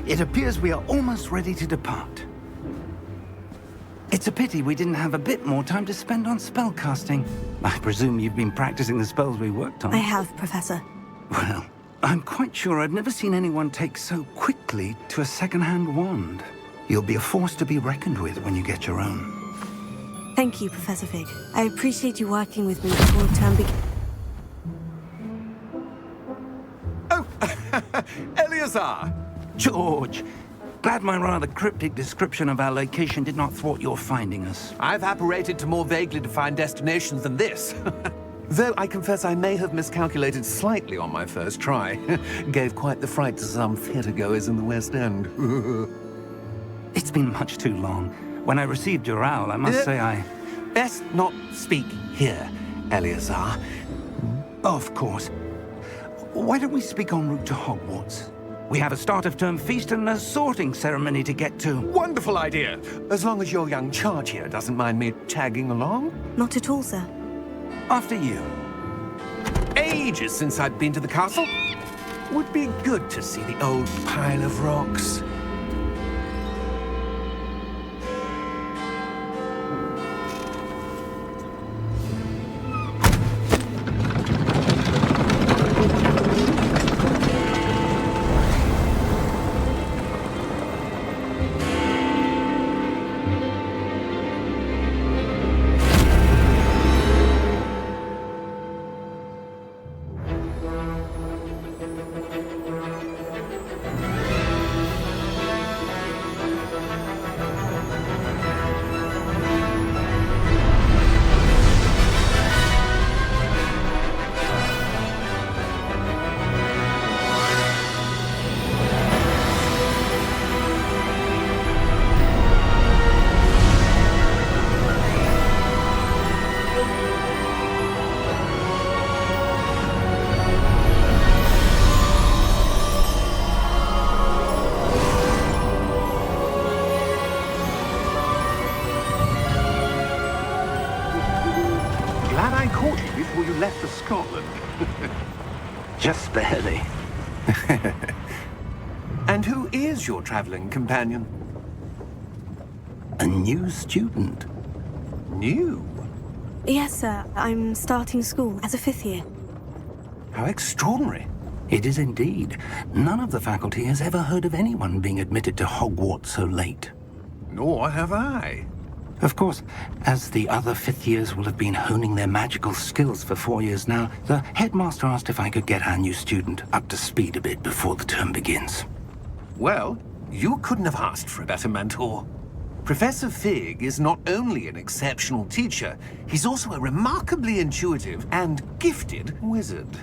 It appears we are almost ready to depart. It's a pity we didn't have a bit more time to spend on spellcasting. I presume you've been practicing the spells we worked on. I have, Professor. Well, I'm quite sure I've never seen anyone take so quickly to a second-hand wand. You'll be a force to be reckoned with when you get your own. Thank you, Professor Fig. I appreciate you working with me before term begins. Oh, Eleazar! George! Glad my rather cryptic description of our location did not thwart your finding us. I've apparated to more vaguely defined destinations than this. Though I confess I may have miscalculated slightly on my first try. Gave quite the fright to some theatre-goers in the West End. It's been much too long. When I received your owl, I must say I... Best not speak here, Eleazar. Of course. Why don't we speak en route to Hogwarts? We have a start-of-term feast and a sorting ceremony to get to. Wonderful idea! As long as your young charge here doesn't mind me tagging along. Not at all, sir. After you. Ages since I'd been to the castle. Would be good to see the old pile of rocks. Before you left for Scotland. Just barely. And who is your traveling companion? A new student. New? Yes, sir. I'm starting school as a 5th year. How extraordinary. It is indeed. None of the faculty has ever heard of anyone being admitted to Hogwarts so late. Nor have I. Of course, as the other 5th years will have been honing their magical skills for 4 years now, the headmaster asked if I could get our new student up to speed a bit before the term begins. Well, you couldn't have asked for a better mentor. Professor Fig is not only an exceptional teacher, he's also a remarkably intuitive and gifted wizard.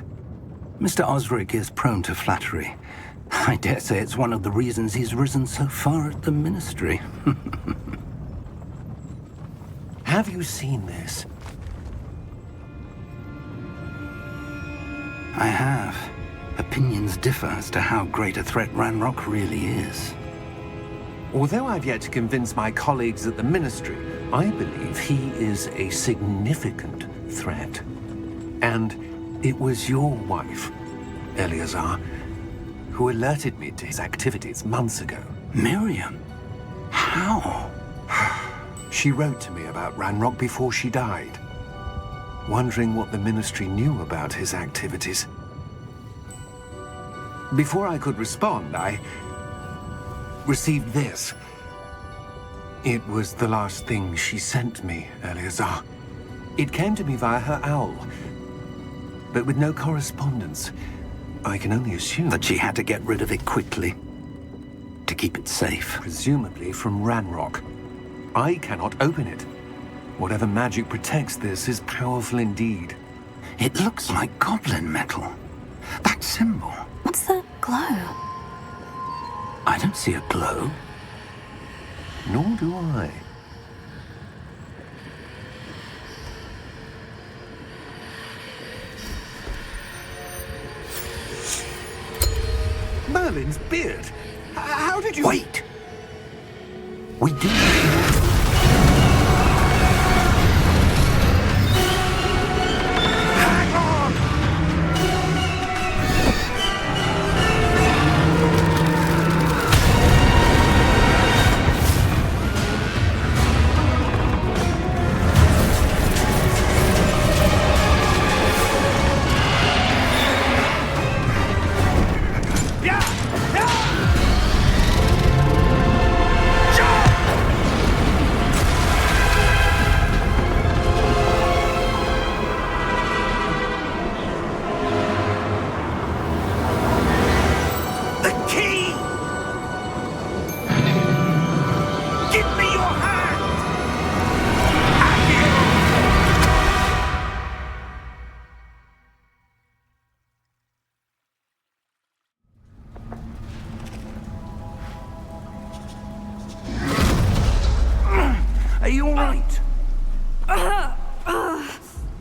Mr. Osric is prone to flattery. I dare say it's one of the reasons he's risen so far at the Ministry. Have you seen this? I have. Opinions differ as to how great a threat Ranrock really is. Although I've yet to convince my colleagues at the Ministry, I believe he is a significant threat. And it was your wife, Eleazar, who alerted me to his activities months ago. Miriam? How? She wrote to me about Ranrock before she died, wondering what the Ministry knew about his activities. Before I could respond, I received this. It was the last thing she sent me, Eleazar. It came to me via her owl, but with no correspondence. I can only assume That she had to get rid of it quickly, to keep it safe. presumably from Ranrock. I cannot open it. Whatever magic protects this is powerful indeed. It looks like goblin metal. That symbol. What's the glow? I don't see a glow. Nor do I. Merlin's beard. How did you... Wait! We do... Hang on!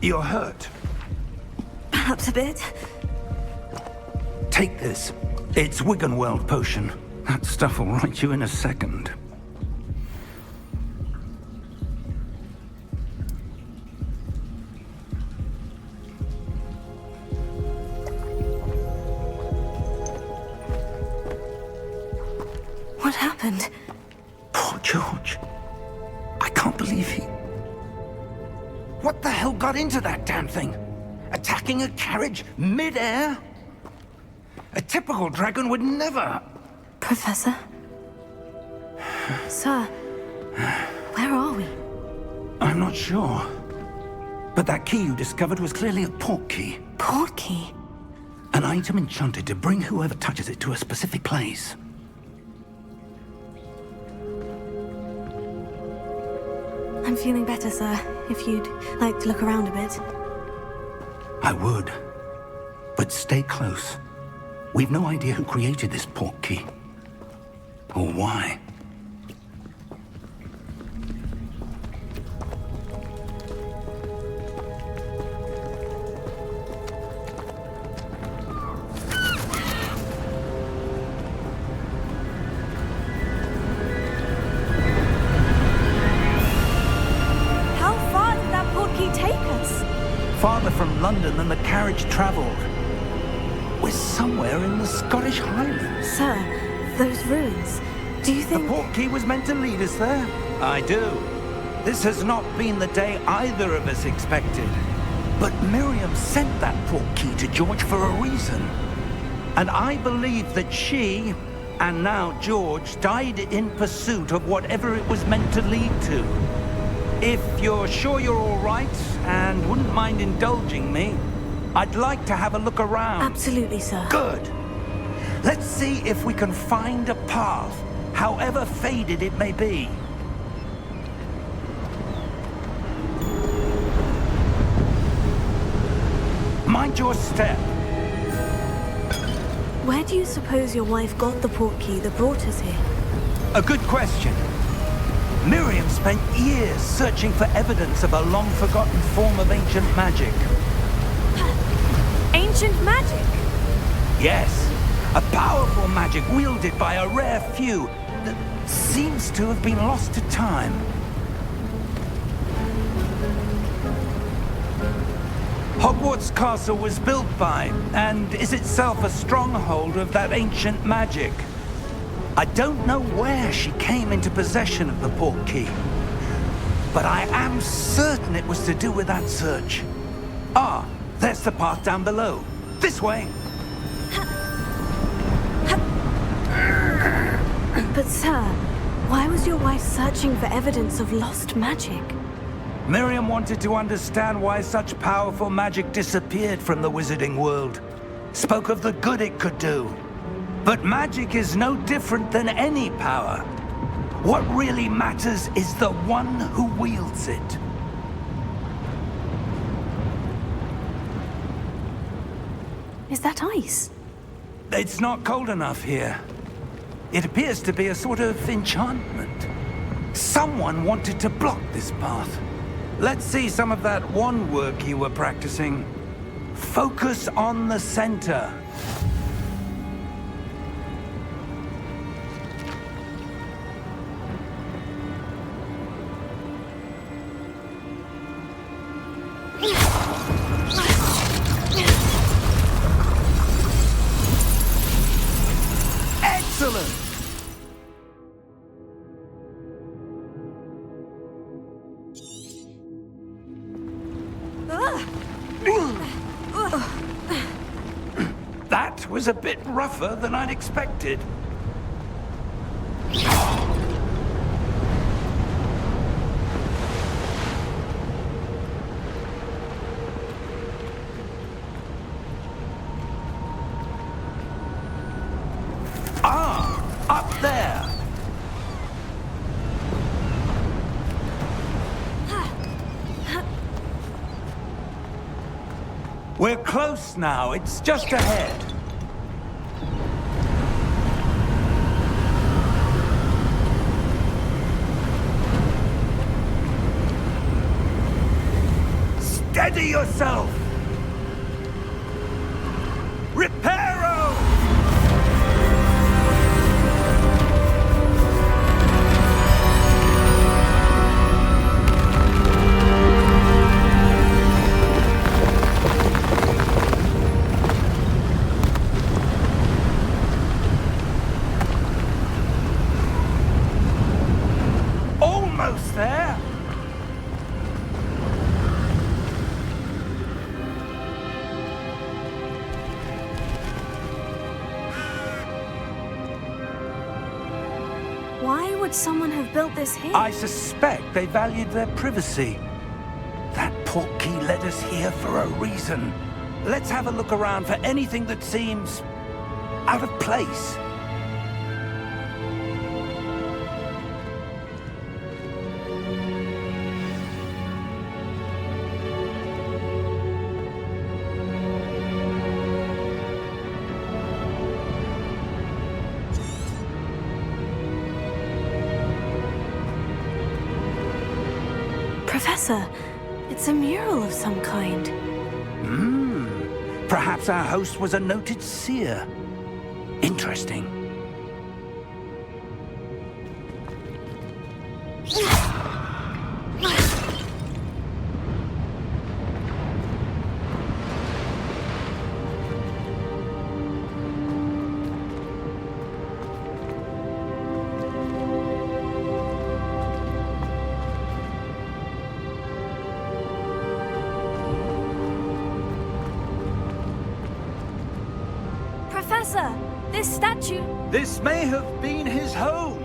You're hurt. Perhaps a bit. Take this. It's Wiggenweld potion. That stuff will right you in a second. What happened? Poor George. I can't believe he... What the hell got into that damn thing? Attacking a carriage mid-air? A typical dragon would never... Professor? Sir, where are we? I'm not sure. But that key you discovered was clearly a port key. Port key? An item enchanted to bring whoever touches it to a specific place. I'm feeling better, sir. If you'd like to look around a bit. I would. But stay close. We've no idea who created this port key. Or why. How far did that port key take us? Farther from London than the carriage traveled. We're somewhere in the Scottish Highlands. Sir, those ruins. Do you The think... port key was meant to lead us there? I do. This has not been the day either of us expected. But Miriam sent that port key to George for a reason. And I believe that she, and now George, died in pursuit of whatever it was meant to lead to. If you're sure you're all right, and wouldn't mind indulging me, I'd like to have a look around. Absolutely, sir. Good. Let's see if we can find a path, however faded it may be. Mind your step. Where do you suppose your wife got the port key that brought us here? A good question. Miriam spent years searching for evidence of a long-forgotten form of ancient magic. Ancient magic? Yes, a powerful magic wielded by a rare few that seems to have been lost to time. Hogwarts Castle was built by, and is itself a stronghold of that ancient magic. I don't know where she came into possession of the port key, but I am certain it was to do with that search. Ah, there's the path down below. This way. But sir, why was your wife searching for evidence of lost magic? Miriam wanted to understand why such powerful magic disappeared from the wizarding world. Spoke of the good it could do. But magic is no different than any power. What really matters is the one who wields it. Is that ice? It's not cold enough here. It appears to be a sort of enchantment. Someone wanted to block this path. Let's see some of that wand work you were practicing. Focus on the center. Excellent! That was a bit rougher than I'd expected. Ah, up there. We're close now. It's just ahead. Steady yourself! Reparo! Almost there! Why would someone have built this here? I suspect they valued their privacy. That portkey led us here for a reason. Let's have a look around for anything that seems out of place. Professor, it's a mural of some kind. Perhaps our host was a noted seer. Interesting. Professor, this statue... This may have been his home.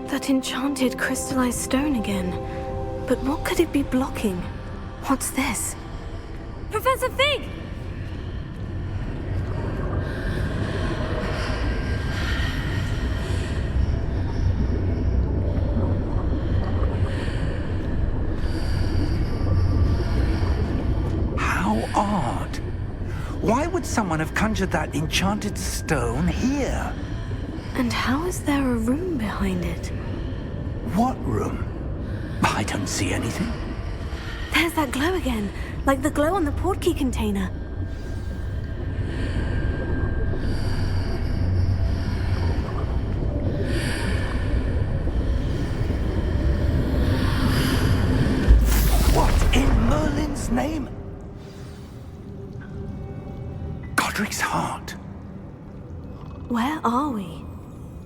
That enchanted crystallized stone again. But what could it be blocking? What's this? Professor Fig! How odd. Why would someone have conjured that enchanted stone here? And how is there a room behind it? What room? I don't see anything. There's that glow again, like the glow on the portkey container. What in Merlin's name? Godric's heart. Where are we?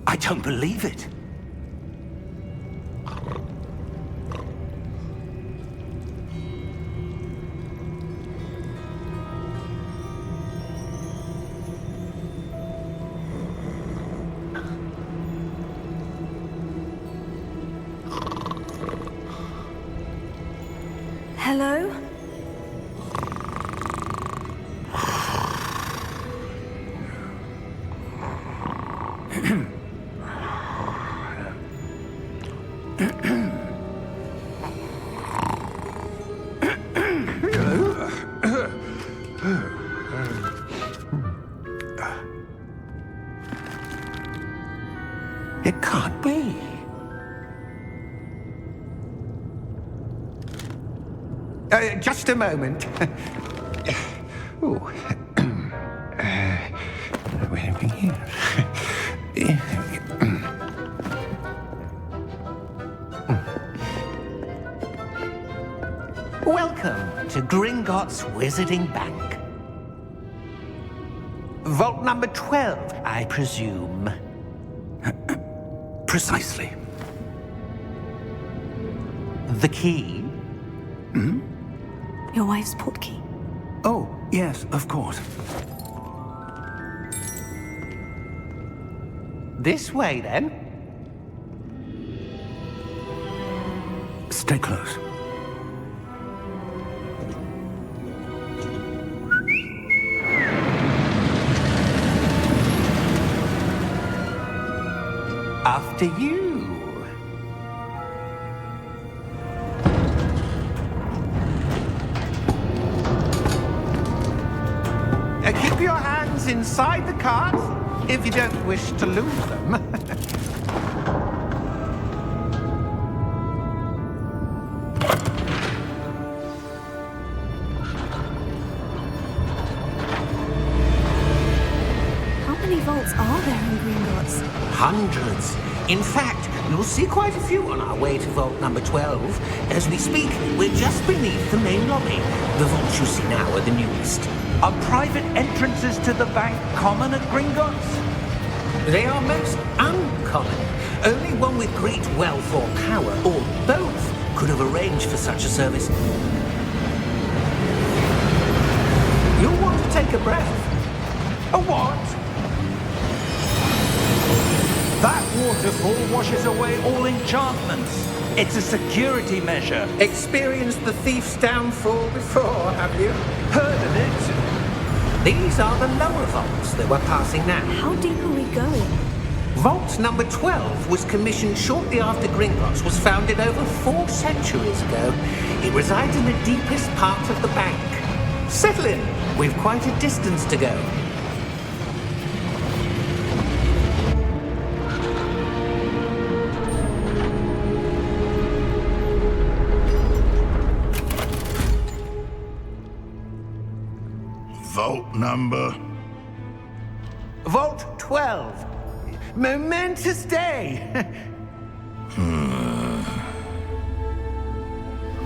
I don't believe it. Hello? It can't be. Just a moment. Ooh. Where are we here? Welcome to Gringotts Wizarding Bank. Vault number 12, I presume. Precisely. The key? Your wife's portkey. Oh, yes, of course. This way, then. Stay close. after you. Keep your hands inside the cart if you don't wish to lose them. How many vaults are there in Gringotts? Hundreds. In fact, you'll see quite a few on our way to vault number 12. As we speak, we're just beneath the main lobby. The vaults you see now are the newest. Are private entrances to the bank common at Gringotts? They are most uncommon. Only one with great wealth or power, or both, could have arranged for such a service. You'll want to take a breath. A what? That waterfall washes away all enchantments. It's a security measure. Experienced the thief's downfall before, have you? Heard of it? These are the lower vaults that we're passing now. How deep are we going? Vault number 12 was commissioned shortly after Gringotts was founded over 4 centuries ago. It resides in the deepest part of the bank. Settle in. We've quite a distance to go. Vault number? Vault 12. Momentous day.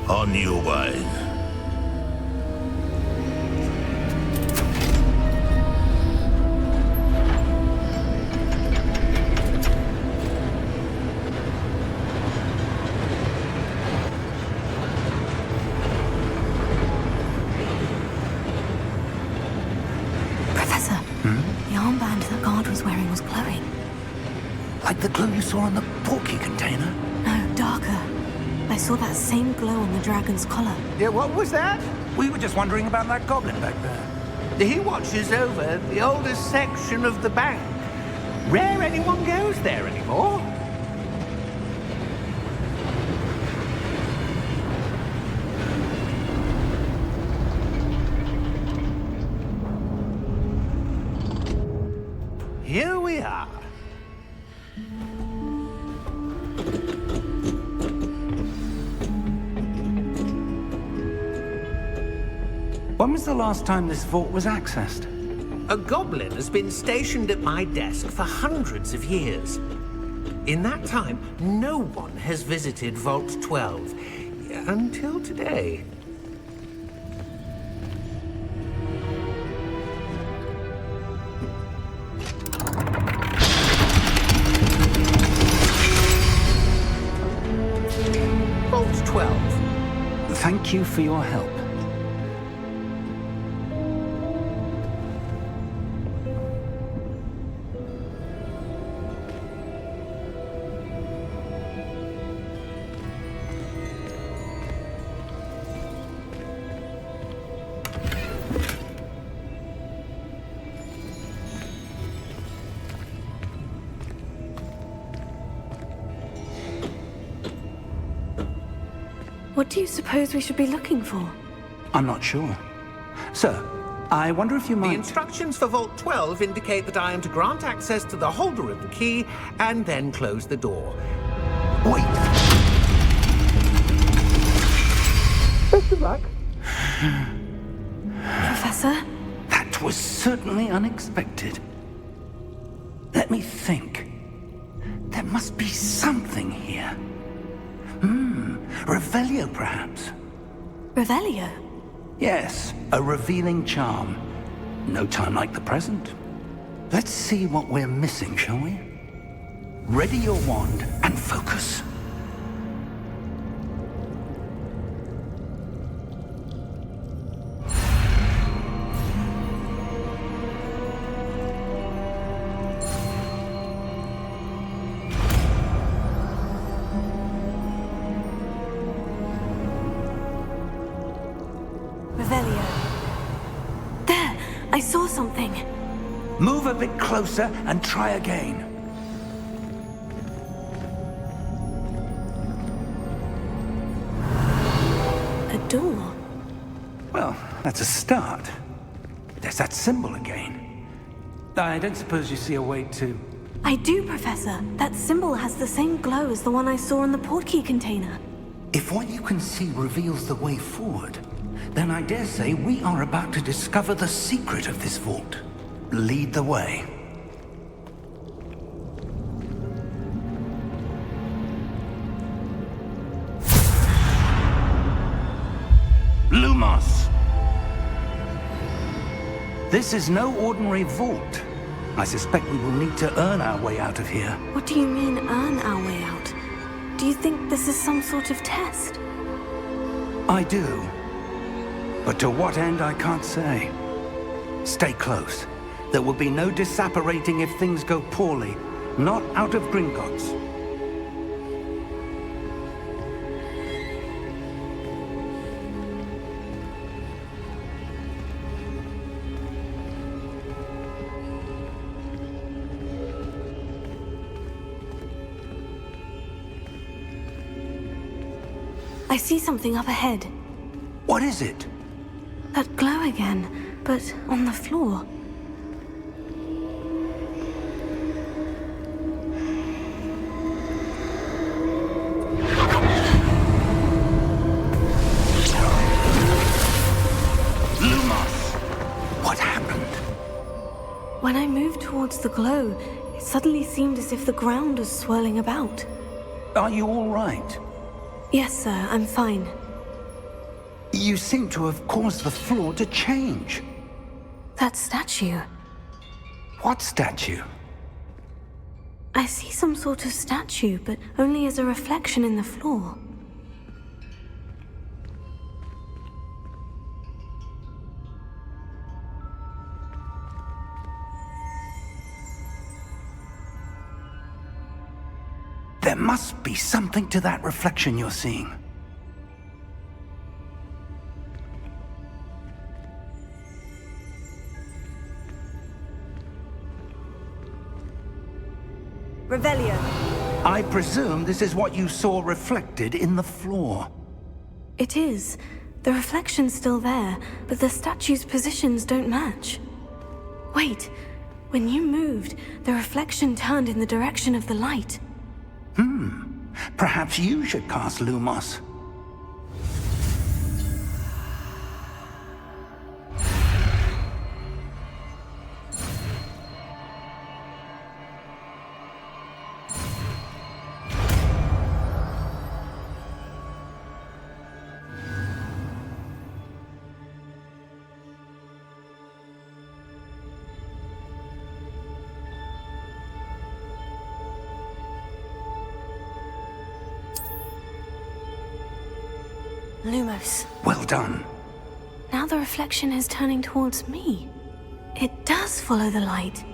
On your way. Professor, the armband the guard was wearing was glowing. Like the glow you saw on the porky container? No, darker. I saw that same glow on the dragon's collar. Yeah, what was that? We were just wondering about that goblin back there. He watches over the oldest section of the bank. Rare anyone goes there anymore. Here we are. When was the last time this vault was accessed? A goblin has been stationed at my desk for hundreds of years. In that time, no one has visited Vault 12. Until today. Vault 12. Thank you for your help. What do you suppose we should be looking for? I'm not sure. Sir, I wonder if you The might... instructions for Vault 12 indicate that I am to grant access to the holder of the key and then close the door. Wait! Best of luck. Professor? That was certainly unexpected. Let me think. There must be something here. Revelio, perhaps? Revelio? Yes, a revealing charm. No time like the present. Let's see what we're missing, shall we? Ready your wand and focus. Revelio. There! I saw something. Move a bit closer and try again. that's a start. There's that symbol again. I don't suppose you see a way to... I do, Professor. That symbol has the same glow as the one I saw in the portkey container. If what you can see reveals the way forward, then I dare say we are about to discover the secret of this vault. Lead the way. Lumos! This is no ordinary vault. I suspect we will need to earn our way out of here. What do you mean, earn our way out? Do you think this is some sort of test? I do. But to what end, I can't say. Stay close. There will be no disapparating if things go poorly. Not out of Gringotts. I see something up ahead. What is it? That glow again, but on the floor. Lumos! What happened? When I moved towards the glow, it suddenly seemed as if the ground was swirling about. Are you all right? Yes, sir, I'm fine. You seem to have caused the floor to change. That statue. What statue? I see some sort of statue, but only as a reflection in the floor. There must be something to that reflection you're seeing. Revelio. I presume this is what you saw reflected in the floor. It is. The reflection's still there, but the statue's positions don't match. Wait, when you moved, the reflection turned in the direction of the light. Perhaps you should cast Lumos. Lumos. Well done. Now the reflection is turning towards me. It does follow the light.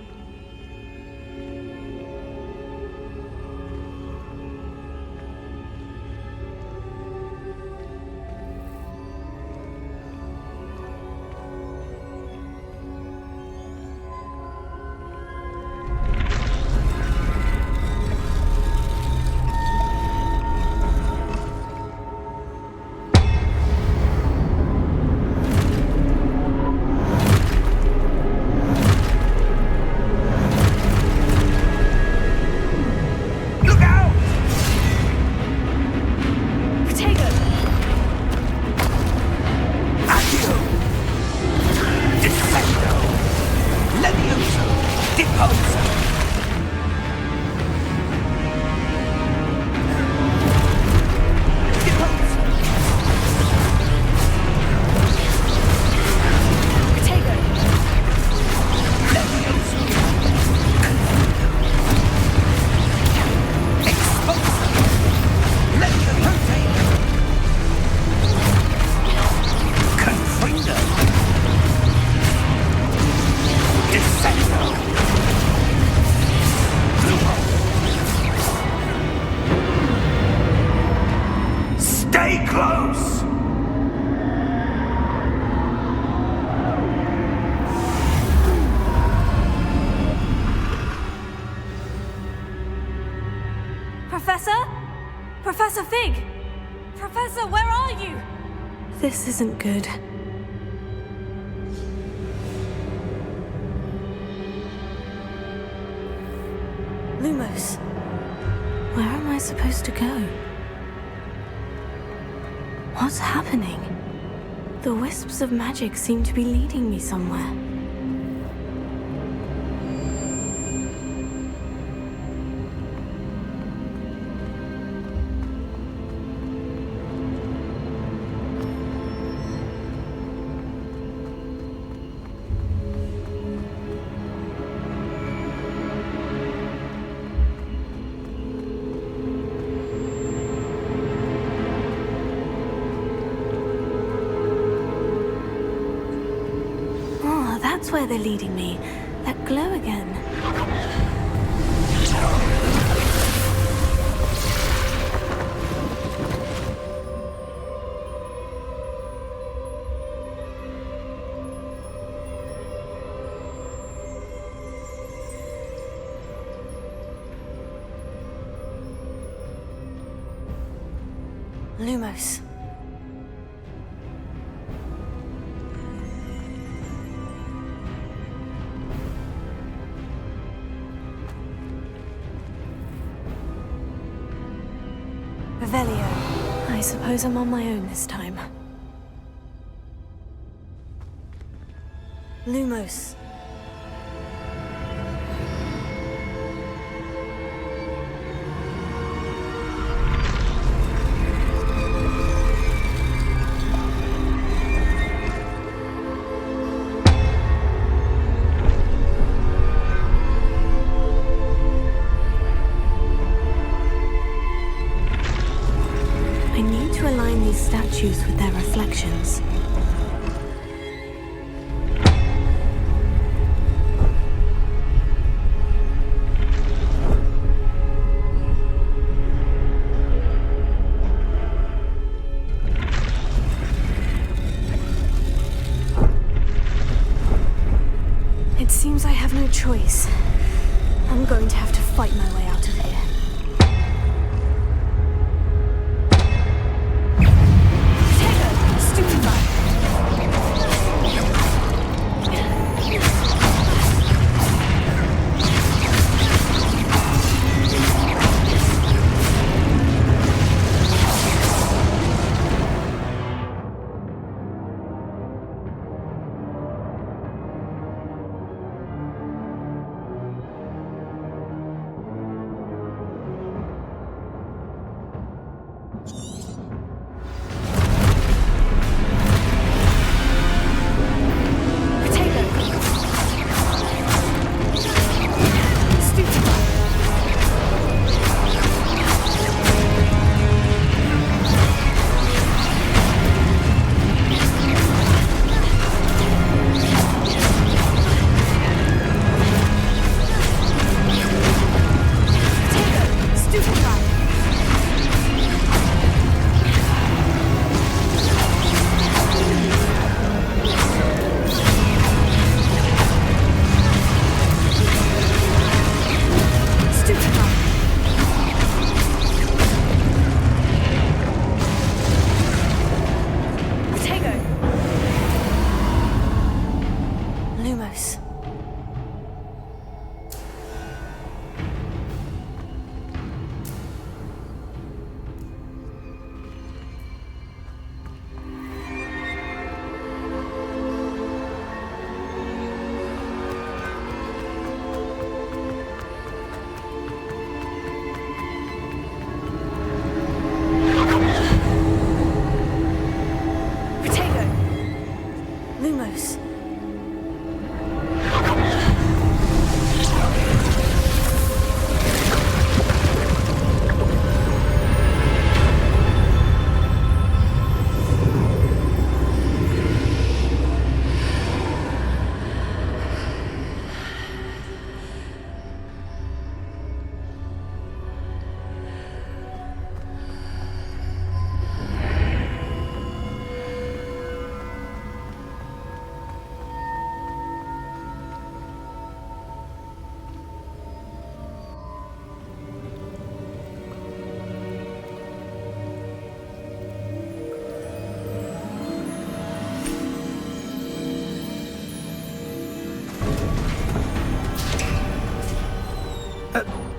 Professor Fig! Professor, where are you? This isn't good. Lumos, where am I supposed to go? What's happening? The wisps of magic seem to be leading me somewhere. That's where they're leading me. That glow again. Lumos. Revelio. I suppose I'm on my own this time. Lumos. Statues with their reflections. It seems I have no choice. I'm going to have to fight my way out of here.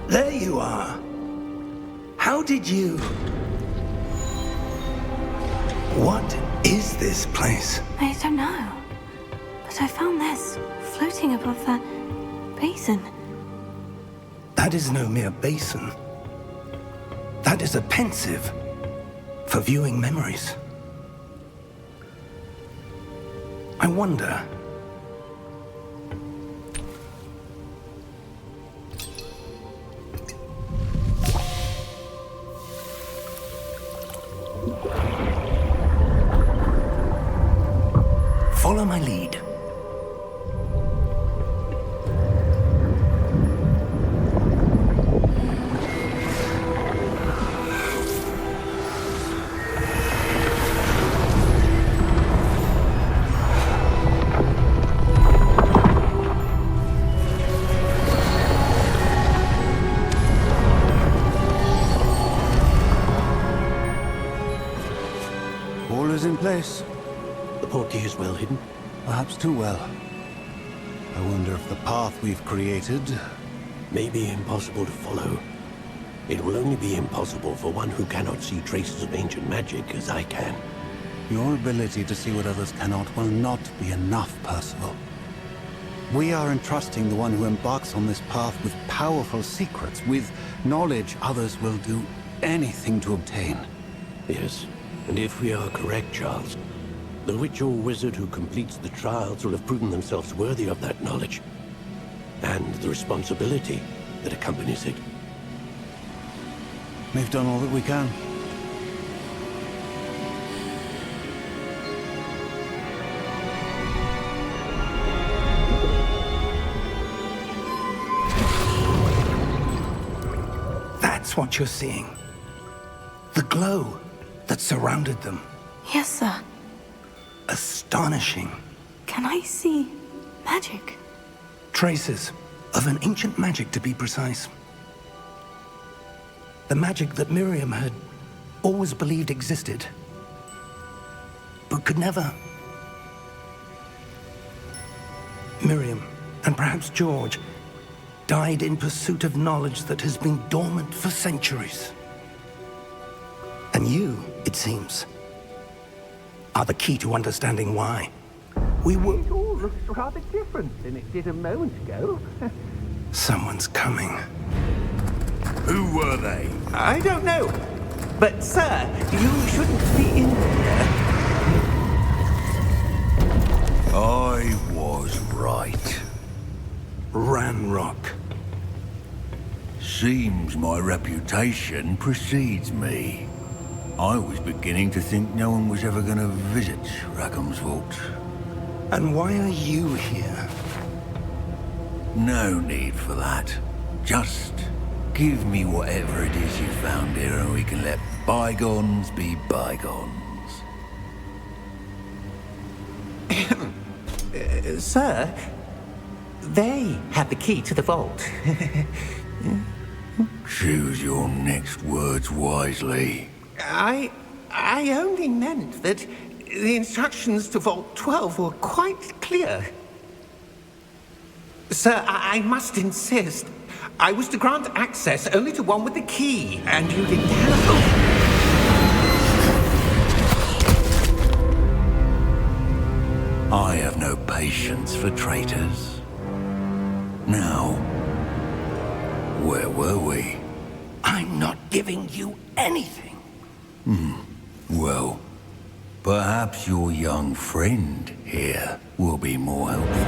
There you are. How did you... What is this place? I don't know. But I found this floating above that basin. That is no mere basin. That is a pensive for viewing memories. I wonder... Follow my lead. All is in place. The portkey is well hidden. Perhaps too well. I wonder if the path we've created... May be impossible to follow. It will only be impossible for one who cannot see traces of ancient magic as I can. Your ability to see what others cannot will not be enough, Percival. We are entrusting the one who embarks on this path with powerful secrets, with knowledge others will do anything to obtain. Yes, and if we are correct, Charles, the witch or wizard who completes the trials will have proven themselves worthy of that knowledge, and the responsibility that accompanies it. We've done all that we can. That's what you're seeing. The glow that surrounded them. Yes, sir. Astonishing. Can I see magic? Traces of an ancient magic, to be precise. The magic that Miriam had always believed existed, but could never. Miriam, and perhaps George, died in pursuit of knowledge that has been dormant for centuries. And you, it seems, are the key to understanding why. We were... It all looks rather different than it did a moment ago. Someone's coming. Who were they? I don't know. But, sir, you shouldn't be in here. I was right. Ranrock. Seems my reputation precedes me. I was beginning to think no one was ever going to visit Rackham's vault. And why are you here? No need for that. Just give me whatever it is you found here and we can let bygones be bygones. Sir, they have the key to the vault. Choose your next words wisely. I only meant that the instructions to Vault 12 were quite clear. Sir, I must insist. I was to grant access only to one with the key, and you didn't have I have no patience for traitors. Now, where were we? I'm not giving you anything. Well, perhaps your young friend here will be more helpful.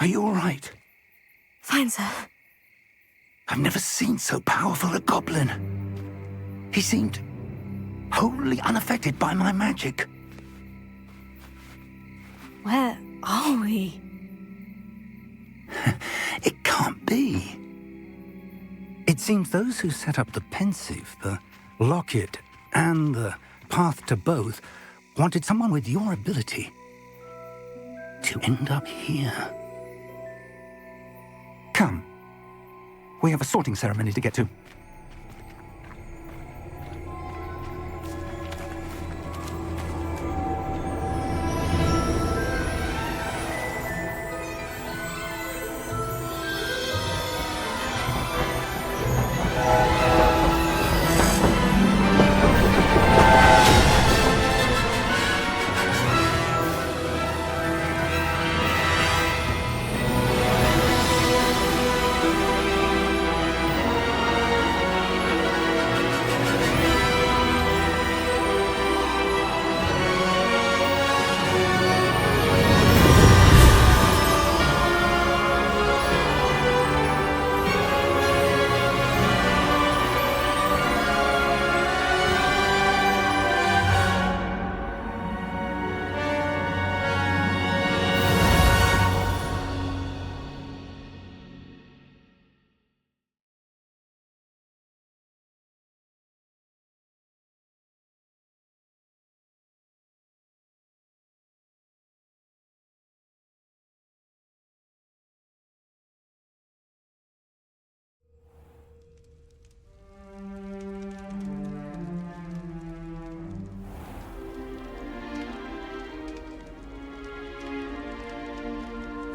Are you all right? Fine, sir. I've never seen so powerful a goblin. He seemed wholly unaffected by my magic. Where are we? It can't be. It seems those who set up the pensive, the locket, and the path to both wanted someone with your ability to end up here. Come. We have a sorting ceremony to get to.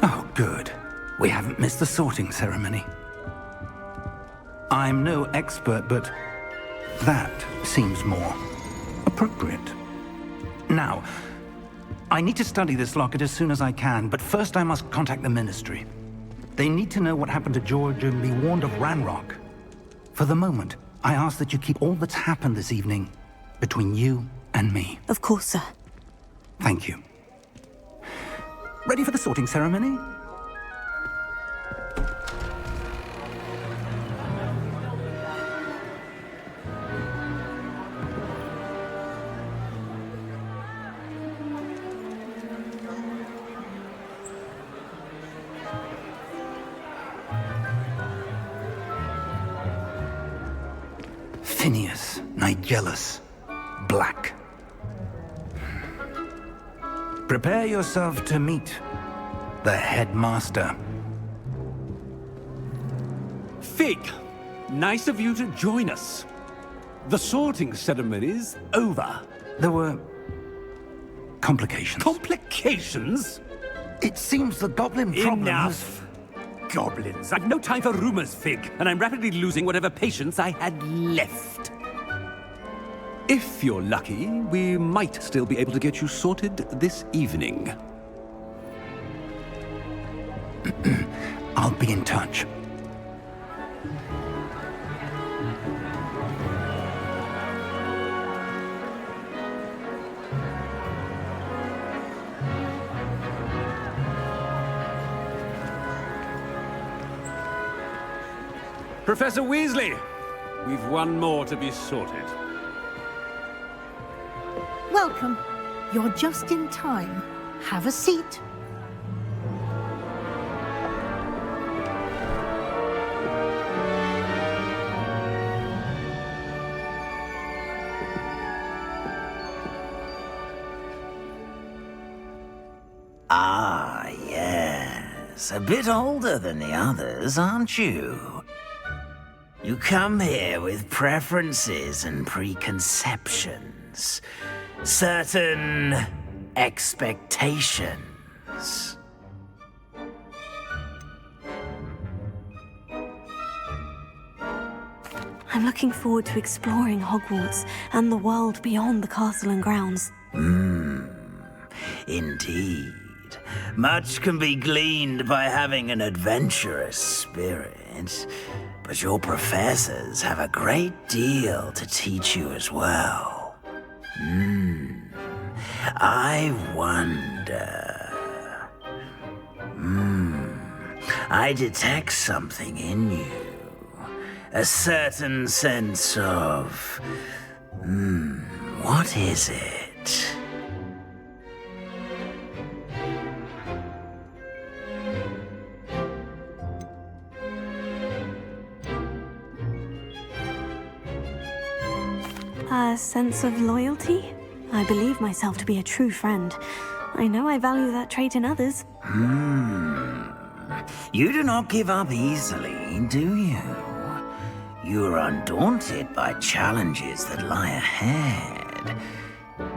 Oh, good. We haven't missed the sorting ceremony. I'm no expert, but that seems more appropriate. Now, I need to study this locket as soon as I can, but first I must contact the Ministry. They need to know what happened to George and be warned of Ranrock. For the moment, I ask that you keep all that's happened this evening between you and me. Of course, sir. Thank you. Ready for the sorting ceremony? Phineas, Nigellus, Black. Prepare yourself to meet the headmaster. Fig, nice of you to join us. The sorting ceremony's over. There were complications. Complications? It seems the goblin problem Enough! Goblins. I've no time for rumors, Fig, and I'm rapidly losing whatever patience I had left. If you're lucky, we might still be able to get you sorted this evening. I'll be in touch. Professor Weasley, we've one more to be sorted. Welcome. You're just in time. Have a seat. Ah, yes. A bit older than the others, aren't you? You come here with preferences and preconceptions. Certain expectations. I'm looking forward to exploring Hogwarts and the world beyond the castle and grounds. Indeed. Much can be gleaned by having an adventurous spirit, but your professors have a great deal to teach you as well. I wonder... I detect something in you. A certain sense of... what is it? A sense of loyalty? I believe myself to be a true friend. I know I value that trait in others. You do not give up easily, do you? You are undaunted by challenges that lie ahead.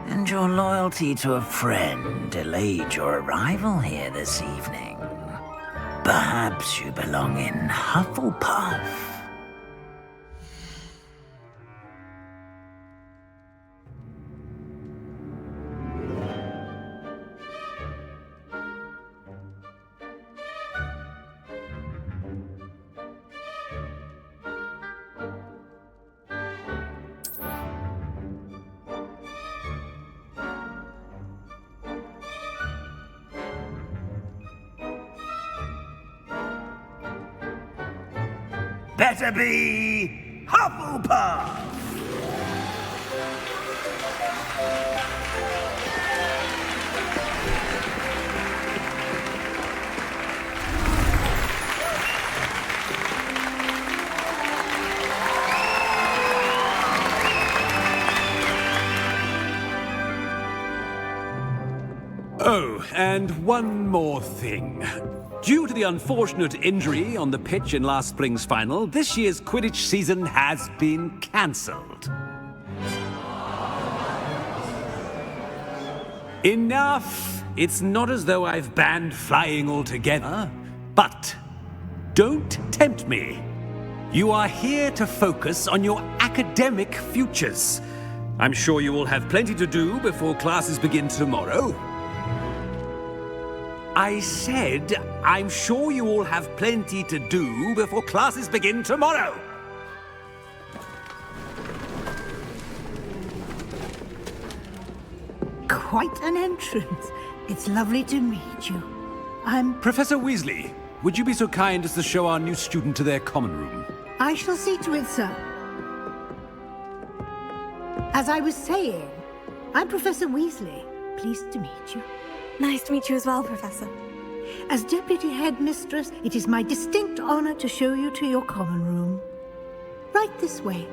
And your loyalty to a friend delayed your arrival here this evening. Perhaps you belong in Hufflepuff. Better be Hufflepuff! Oh, and one more thing. Due to the unfortunate injury on the pitch in last spring's final, this year's Quidditch season has been cancelled. Enough! It's not as though I've banned flying altogether, but don't tempt me. You are here to focus on your academic futures. I'm sure you will have plenty to do before classes begin tomorrow. I said, I'm sure you all have plenty to do before classes begin tomorrow. Quite an entrance. It's lovely to meet you. Professor Weasley, would you be so kind as to show our new student to their common room? I shall see to it, sir. As I was saying, I'm Professor Weasley. Pleased to meet you. Nice to meet you as well, Professor. As Deputy Headmistress, it is my distinct honor to show you to your common room. Right this way.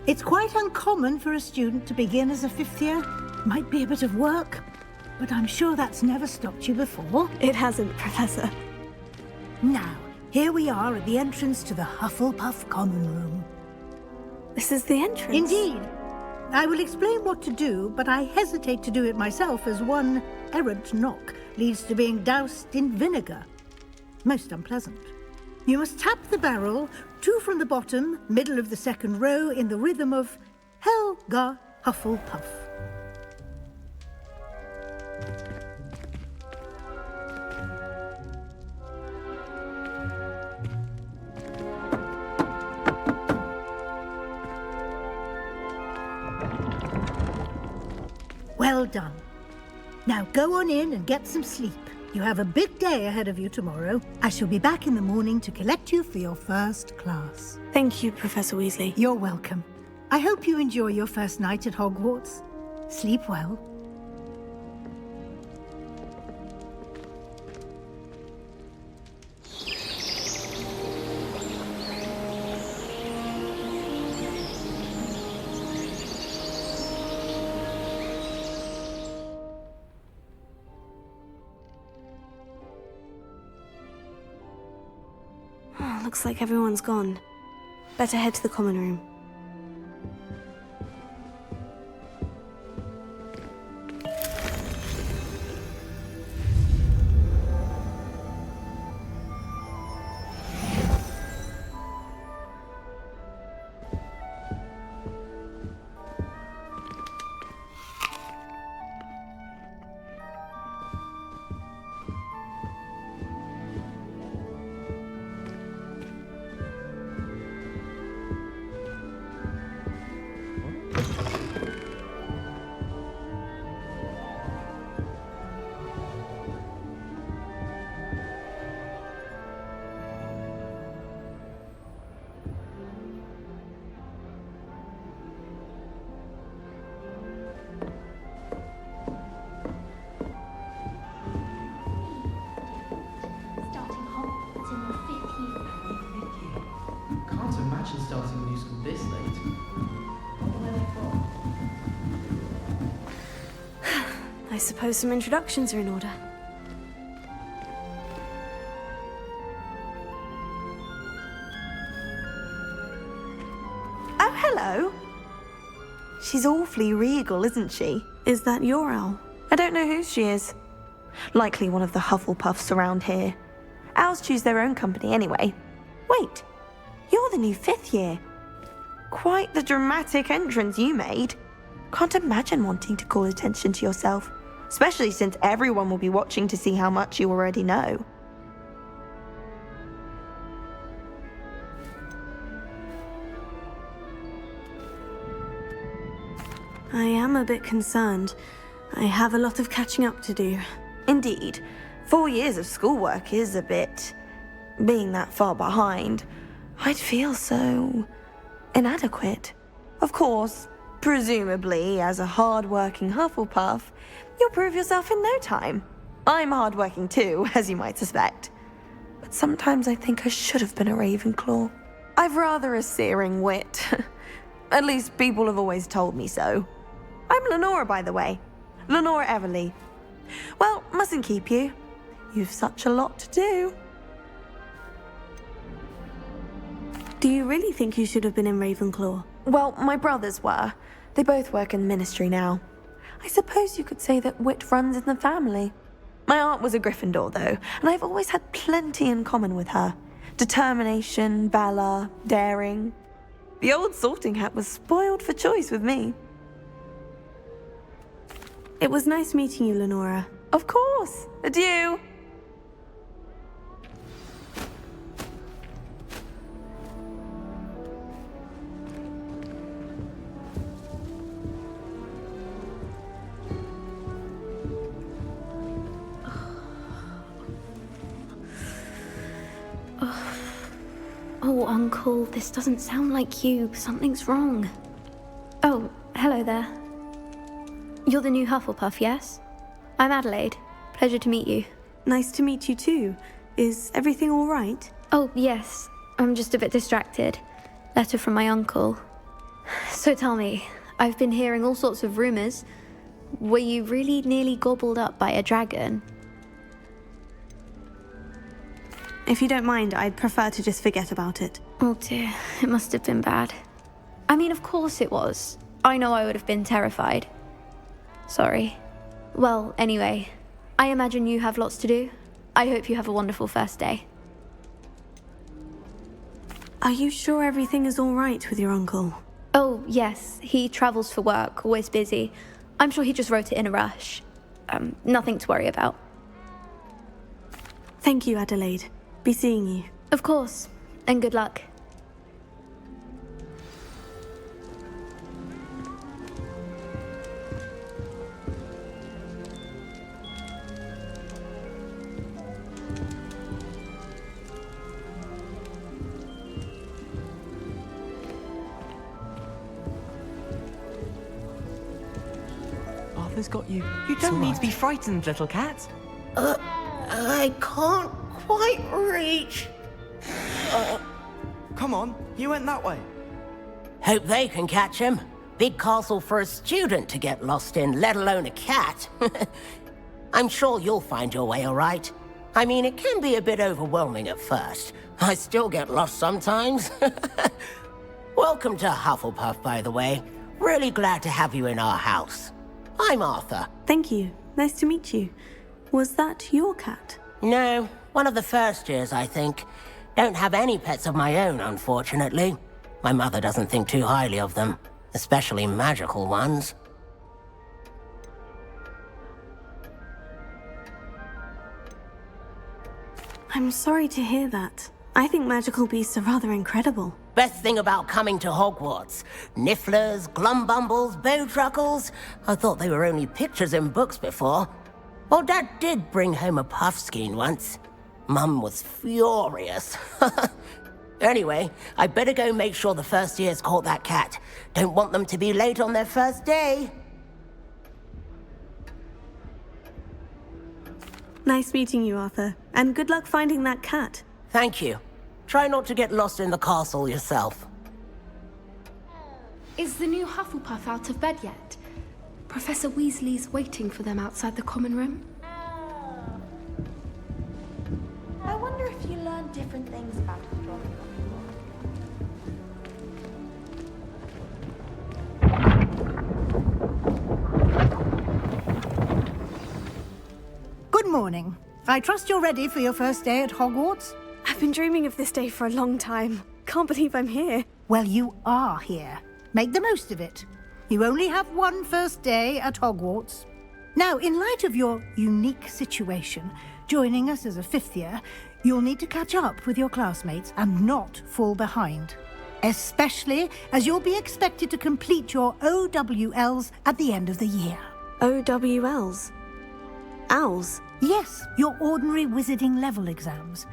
It's quite uncommon for a student to begin as a fifth year. Might be a bit of work, but I'm sure that's never stopped you before. It hasn't, Professor. Now, here we are at the entrance to the Hufflepuff common room. This is the entrance? Indeed. I will explain what to do, but I hesitate to do it myself as one errant knock leads to being doused in vinegar. Most unpleasant. You must tap the barrel, 2 from the bottom, middle of the second row, in the rhythm of Helga Hufflepuff. Well done. Now go on in and get some sleep. You have a big day ahead of you tomorrow. I shall be back in the morning to collect you for your first class. Thank you, Professor Weasley. You're welcome. I hope you enjoy your first night at Hogwarts. Sleep well. Looks like everyone's gone. Better head to the common room. imagine starting a new school this late. I suppose some introductions are in order. Oh, hello. She's awfully regal, isn't she? Is that your owl? I don't know who she is. Likely one of the Hufflepuffs around here. Owls choose their own company anyway. Wait, you're the new 5th year. Quite the dramatic entrance you made. Can't imagine wanting to call attention to yourself, especially since everyone will be watching to see how much you already know. I am a bit concerned. I have a lot of catching up to do. Indeed, 4 years of schoolwork is a bit... being that far behind, I'd feel so... inadequate. Of course, presumably, as a hard-working Hufflepuff, you'll prove yourself in no time. I'm hard-working too, as you might suspect. But sometimes I think I should have been a Ravenclaw. I've rather a searing wit. At least people have always told me so. I'm Lenora, by the way. Lenora Everly. Well, mustn't keep you. You've such a lot to do. Do you really think you should have been in Ravenclaw? Well, my brothers were. They both work in the ministry now. I suppose you could say that wit runs in the family. My aunt was a Gryffindor, though, and I've always had plenty in common with her. Determination, valor, daring. The old sorting hat was spoiled for choice with me. It was nice meeting you, Lenora. Of course. Adieu. Oh, Uncle, this doesn't sound like you. Something's wrong. Oh, hello there. You're the new Hufflepuff, yes? I'm Adelaide. Pleasure to meet you. Nice to meet you too. Is everything all right? Oh, yes. I'm just a bit distracted. Letter from my uncle. So tell me, I've been hearing all sorts of rumors. Were you really nearly gobbled up by a dragon? If you don't mind, I'd prefer to just forget about it. Oh dear, it must have been bad. I mean, of course it was. I know I would have been terrified. Sorry. Well, anyway, I imagine you have lots to do. I hope you have a wonderful first day. Are you sure everything is all right with your uncle? Oh, yes. He travels for work, always busy. I'm sure he just wrote it in a rush. Nothing to worry about. Thank you, Adelaide. Be seeing you. Of course. And good luck. Arthur's got you. You don't need to be frightened, little cat. I can't quite reach. Come on, you went that way. Hope they can catch him. Big castle for a student to get lost in, let alone a cat. I'm sure you'll find your way all right. I mean, it can be a bit overwhelming at first. I still get lost sometimes. Welcome to Hufflepuff, by the way. Really glad to have you in our house. I'm Arthur. Thank you. Nice to meet you. Was that your cat? No, one of the first years, I think. Don't have any pets of my own, unfortunately. My mother doesn't think too highly of them, especially magical ones. I'm sorry to hear that. I think magical beasts are rather incredible. Best thing about coming to Hogwarts. Nifflers, glumbumbles, bowtruckles. I thought they were only pictures in books before. Well, Dad did bring home a puffskein once. Mum was furious. Anyway, I better go make sure the first years caught that cat. Don't want them to be late on their first day. Nice meeting you, Arthur. And good luck finding that cat. Thank you. Try not to get lost in the castle yourself. Is the new Hufflepuff out of bed yet? Professor Weasley's waiting for them outside the common room. I wonder if you learn different things about the Dwarf. Good morning. I trust you're ready for your first day at Hogwarts? I've been dreaming of this day for a long time. Can't believe I'm here. Well, you are here. Make the most of it. You only have one first day at Hogwarts. Now, in light of your unique situation, joining us as a fifth year, you'll need to catch up with your classmates and not fall behind. Especially as you'll be expected to complete your OWLs at the end of the year. OWLs? Owls? Yes, your ordinary wizarding level exams.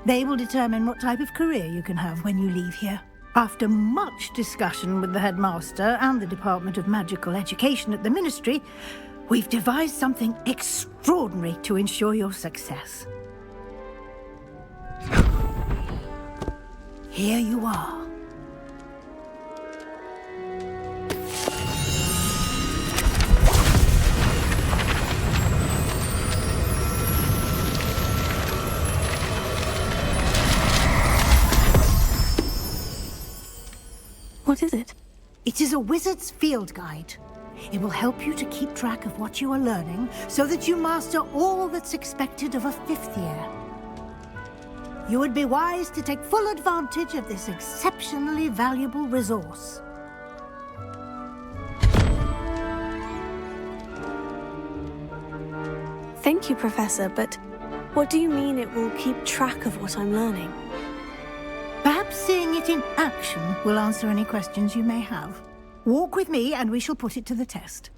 They will determine what type of career you can have when you leave here. After much discussion with the headmaster and the Department of Magical Education at the Ministry, we've devised something extraordinary to ensure your success. Here you are. What is it? It is a wizard's field guide. It will help you to keep track of what you are learning so that you master all that's expected of a fifth year. You would be wise to take full advantage of this exceptionally valuable resource. Thank you, Professor, but what do you mean it will keep track of what I'm learning? Perhaps seeing it in action will answer any questions you may have. Walk with me and we shall put it to the test.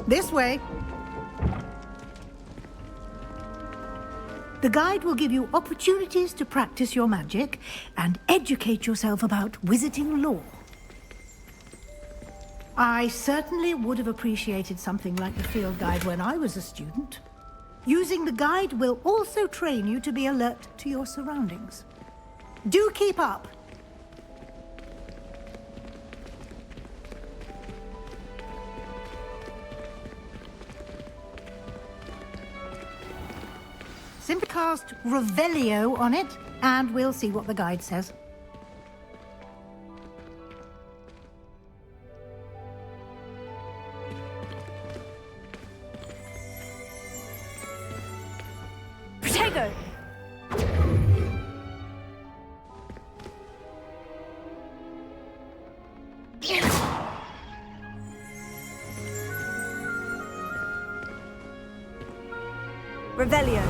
This way. The guide will give you opportunities to practice your magic and educate yourself about wizarding lore. I certainly would have appreciated something like the field guide when I was a student. Using the guide will also train you to be alert to your surroundings. Do keep up! Simply cast Revelio on it, and we'll see what the guide says. Protego! Revelio.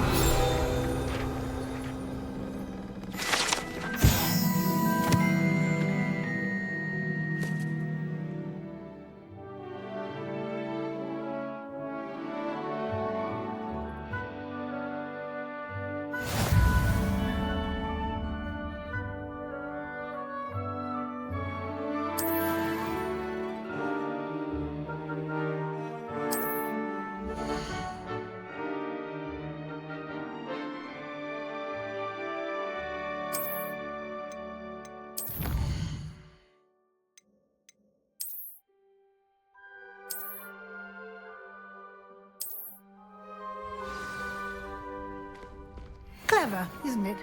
Clever, isn't it?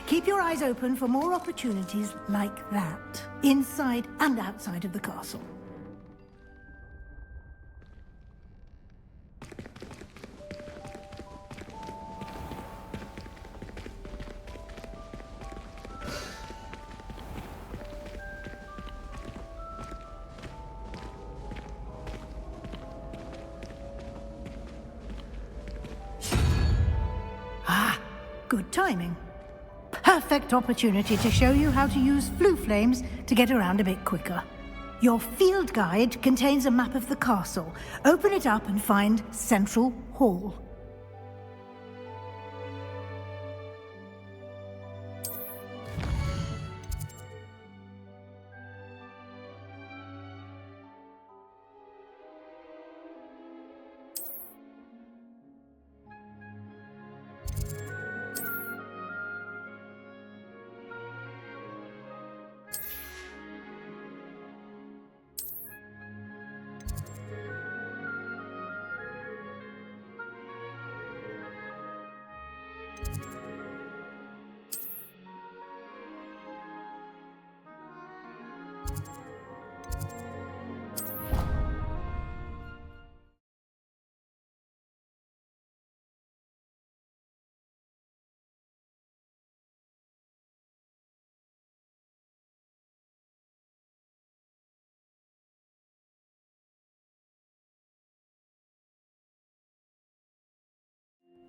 Keep your eyes open for more opportunities like that, inside and outside of the castle. Good timing. Perfect opportunity to show you how to use flue flames to get around a bit quicker. Your field guide contains a map of the castle. Open it up and find Central Hall.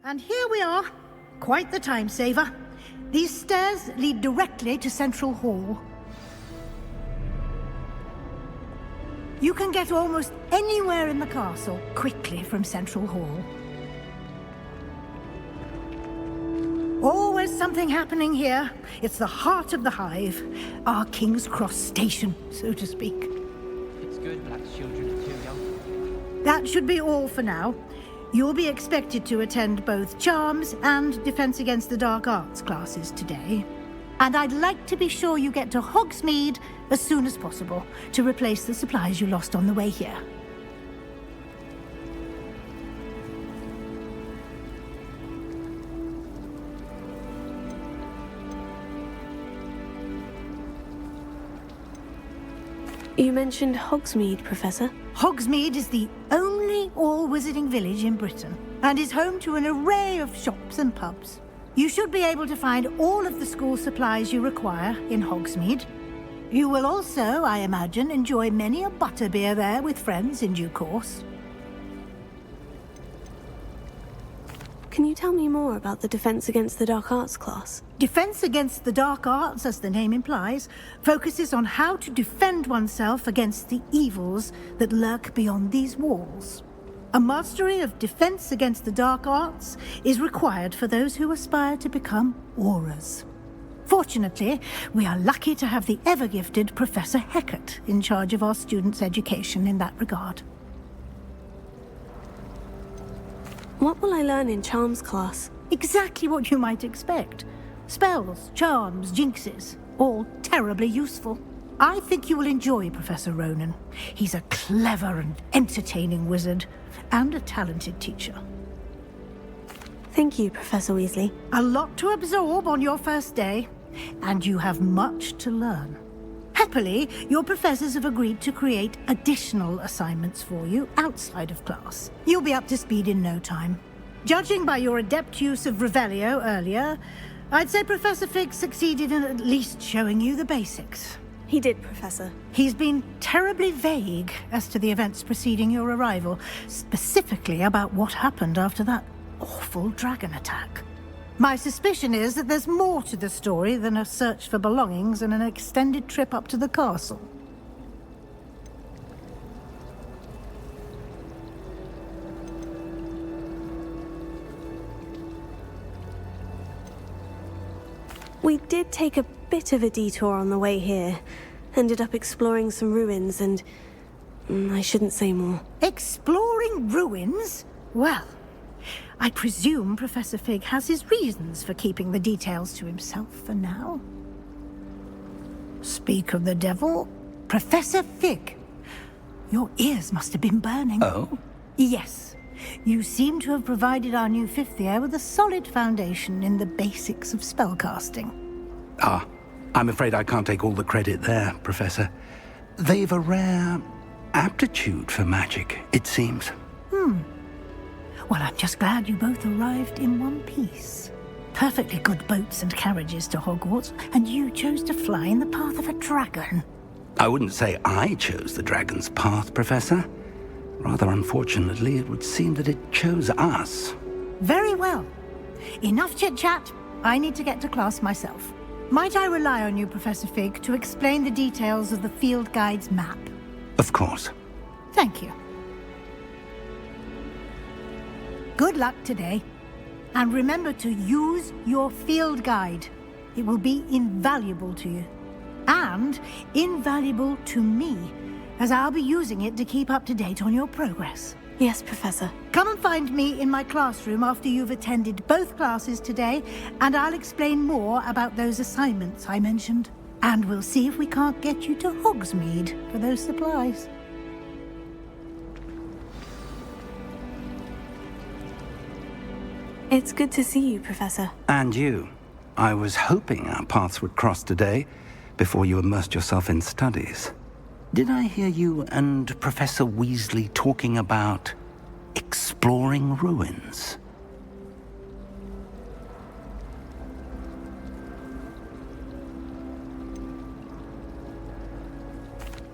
And here we are. Quite the time saver. These stairs lead directly to Central Hall. You can get almost anywhere in the castle quickly from Central Hall. Always something happening here. It's the heart of the hive. Our King's Cross station, so to speak. It's good black children are too young. That should be all for now. You'll be expected to attend both Charms and Defense Against the Dark Arts classes today. And I'd like to be sure you get to Hogsmeade as soon as possible to replace the supplies you lost on the way here. You mentioned Hogsmeade, Professor. Hogsmeade is the only all-wizarding village in Britain and is home to an array of shops and pubs. You should be able to find all of the school supplies you require in Hogsmeade. You will also, I imagine, enjoy many a butterbeer there with friends in due course. Can you tell me more about the Defense Against the Dark Arts class? Defense Against the Dark Arts, as the name implies, focuses on how to defend oneself against the evils that lurk beyond these walls. A mastery of Defense Against the Dark Arts is required for those who aspire to become Aurors. Fortunately, we are lucky to have the ever-gifted Professor Hecat in charge of our students' education in that regard. What will I learn in Charms class? Exactly what you might expect. Spells, charms, jinxes, all terribly useful. I think you will enjoy Professor Ronan. He's a clever and entertaining wizard, and a talented teacher. Thank you, Professor Weasley. A lot to absorb on your first day, and you have much to learn. Happily, your professors have agreed to create additional assignments for you outside of class. You'll be up to speed in no time. Judging by your adept use of Revelio earlier, I'd say Professor Fig succeeded in at least showing you the basics. He did, Professor. He's been terribly vague as to the events preceding your arrival, specifically about what happened after that awful dragon attack. My suspicion is that there's more to the story than a search for belongings and an extended trip up to the castle. We did take a bit of a detour on the way here. Ended up exploring some ruins and... I shouldn't say more. Exploring ruins? Well, I presume Professor Fig has his reasons for keeping the details to himself for now. Speak of the devil, Professor Fig. Your ears must have been burning. Oh? Yes. You seem to have provided our new fifth year with a solid foundation in the basics of spellcasting. Ah, I'm afraid I can't take all the credit there, Professor. They've a rare aptitude for magic, it seems. Well, I'm just glad you both arrived in one piece. Perfectly good boats and carriages to Hogwarts, and you chose to fly in the path of a dragon. I wouldn't say I chose the dragon's path, Professor. Rather unfortunately, it would seem that it chose us. Very well. Enough chit-chat. I need to get to class myself. Might I rely on you, Professor Fig, to explain the details of the field guide's map? Of course. Thank you. Good luck today. And remember to use your field guide. It will be invaluable to you. And invaluable to me, as I'll be using it to keep up to date on your progress. Yes, Professor. Come and find me in my classroom after you've attended both classes today, and I'll explain more about those assignments I mentioned. And we'll see if we can't get you to Hogsmeade for those supplies. It's good to see you, Professor. And you. I was hoping our paths would cross today, before you immersed yourself in studies. Did I hear you and Professor Weasley talking about exploring ruins?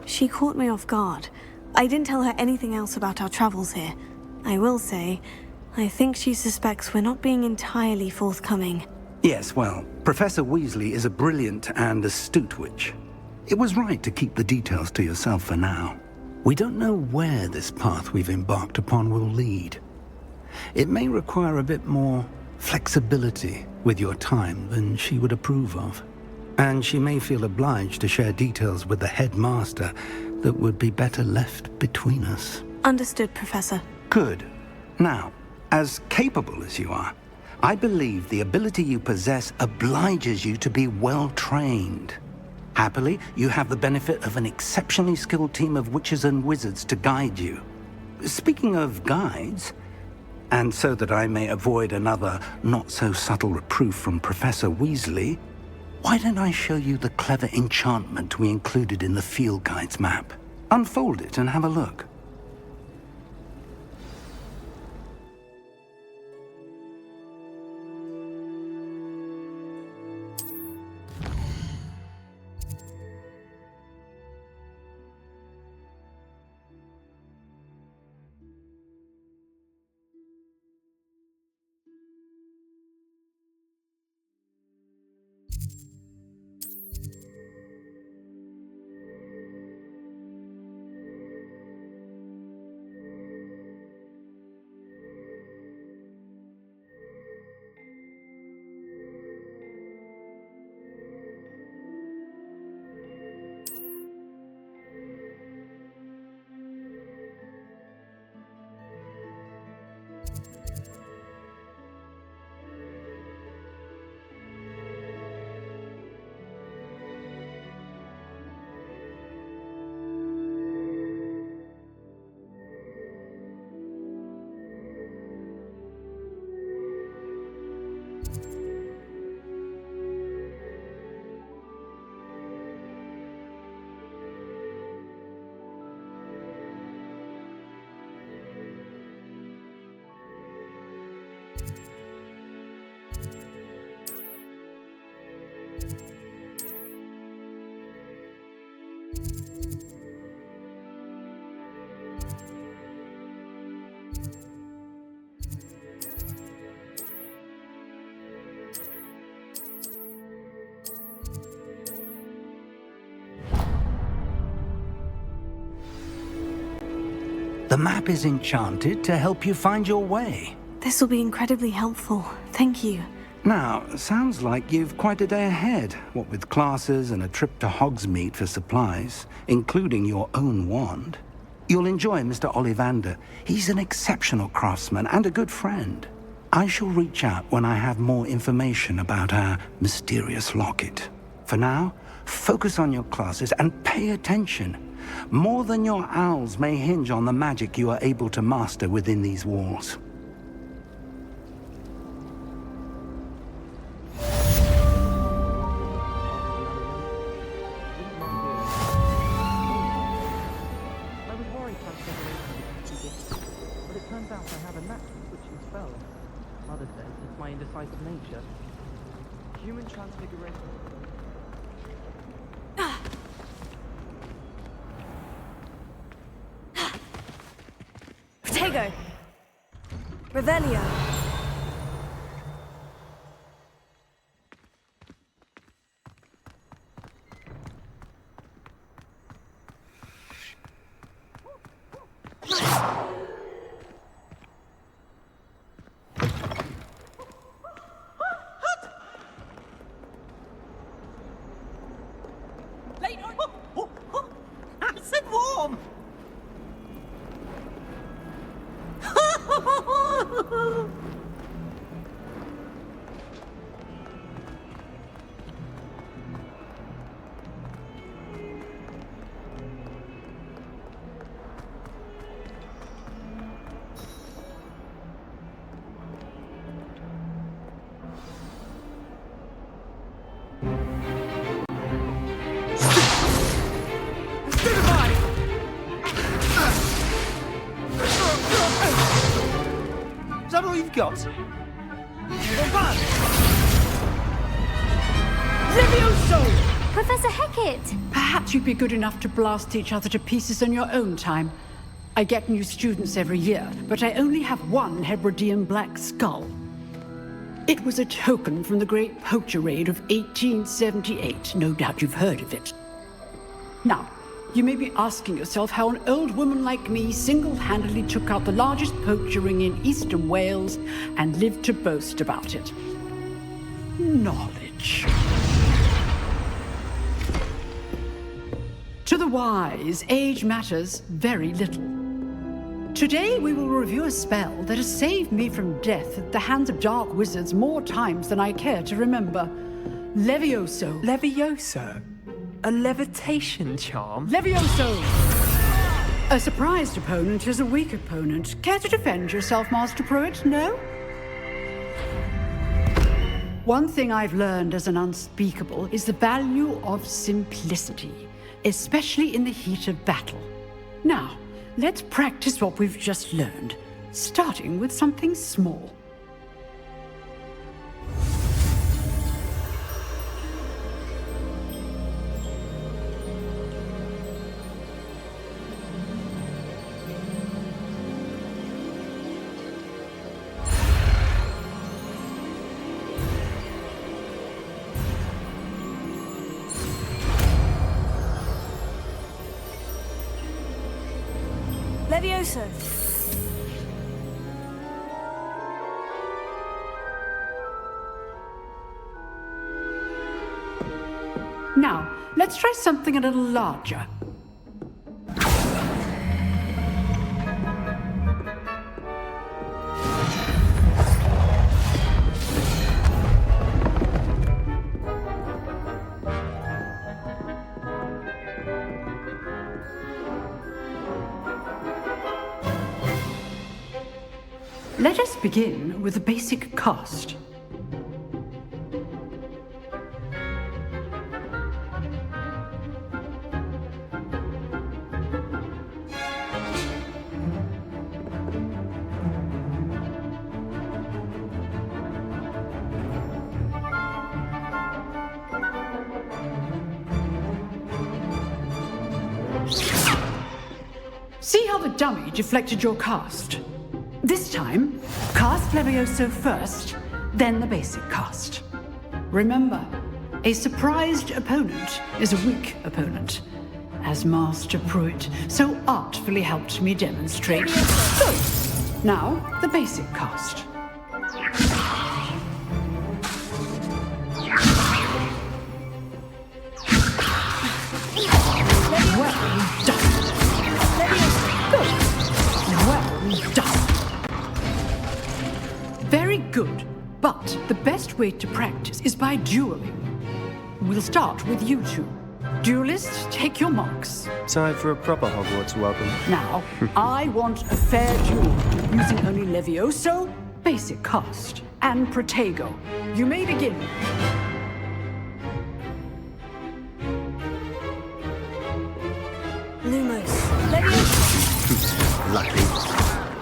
She caught me off guard. I didn't tell her anything else about our travels here. I will say, I think she suspects we're not being entirely forthcoming. Yes, well, Professor Weasley is a brilliant and astute witch. It was right to keep the details to yourself for now. We don't know where this path we've embarked upon will lead. It may require a bit more flexibility with your time than she would approve of. And she may feel obliged to share details with the headmaster that would be better left between us. Understood, Professor. Good. Now, as capable as you are, I believe the ability you possess obliges you to be well-trained. Happily, you have the benefit of an exceptionally skilled team of witches and wizards to guide you. Speaking of guides, and so that I may avoid another not-so-subtle reproof from Professor Weasley, why don't I show you the clever enchantment we included in the field guide's map? Unfold it and have a look. The map is enchanted to help you find your way. This will be incredibly helpful. Thank you. Now, sounds like you've quite a day ahead, what with classes and a trip to Hogsmeade for supplies, including your own wand. You'll enjoy Mr. Ollivander. He's an exceptional craftsman and a good friend. I shall reach out when I have more information about our mysterious locket. For now, focus on your classes and pay attention. More than your owls may hinge on the magic you are able to master within these walls. Indecisive nature. Human transfiguration. Protego! Revelio! Is that all you've got? Levioso! Professor Hecat! Perhaps you'd be good enough to blast each other to pieces on your own time. I get new students every year, but I only have one Hebridean black skull. It was a token from the Great Poacher Raid of 1878. No doubt you've heard of it. Now, you may be asking yourself how an old woman like me single-handedly took out the largest poacher ring in eastern Wales and lived to boast about it. Knowledge. To the wise, age matters very little. Today we will review a spell that has saved me from death at the hands of dark wizards more times than I care to remember. Levioso. Levioso? A levitation charm? Levioso! A surprised opponent is a weak opponent. Care to defend yourself, Master Pruitt? No? One thing I've learned as an unspeakable is the value of simplicity, especially in the heat of battle. Now, let's practice what we've just learned, starting with something small. Levioso. Now, let's try something a little larger. Let us begin with the basic cast. See how the dummy deflected your cast? This time, cast Levioso first, then the basic cast. Remember, a surprised opponent is a weak opponent, as Master Pruitt so artfully helped me demonstrate. Good. Now, the basic cast. Well done. Good. Well done. Very good, but the best way to practice is by dueling. We'll start with you two. Duelists, take your marks. Time for a proper Hogwarts welcome. Now, I want a fair duel, using only Levioso, basic cast, and Protego. You may begin. Lumos. Levioso. Lucky.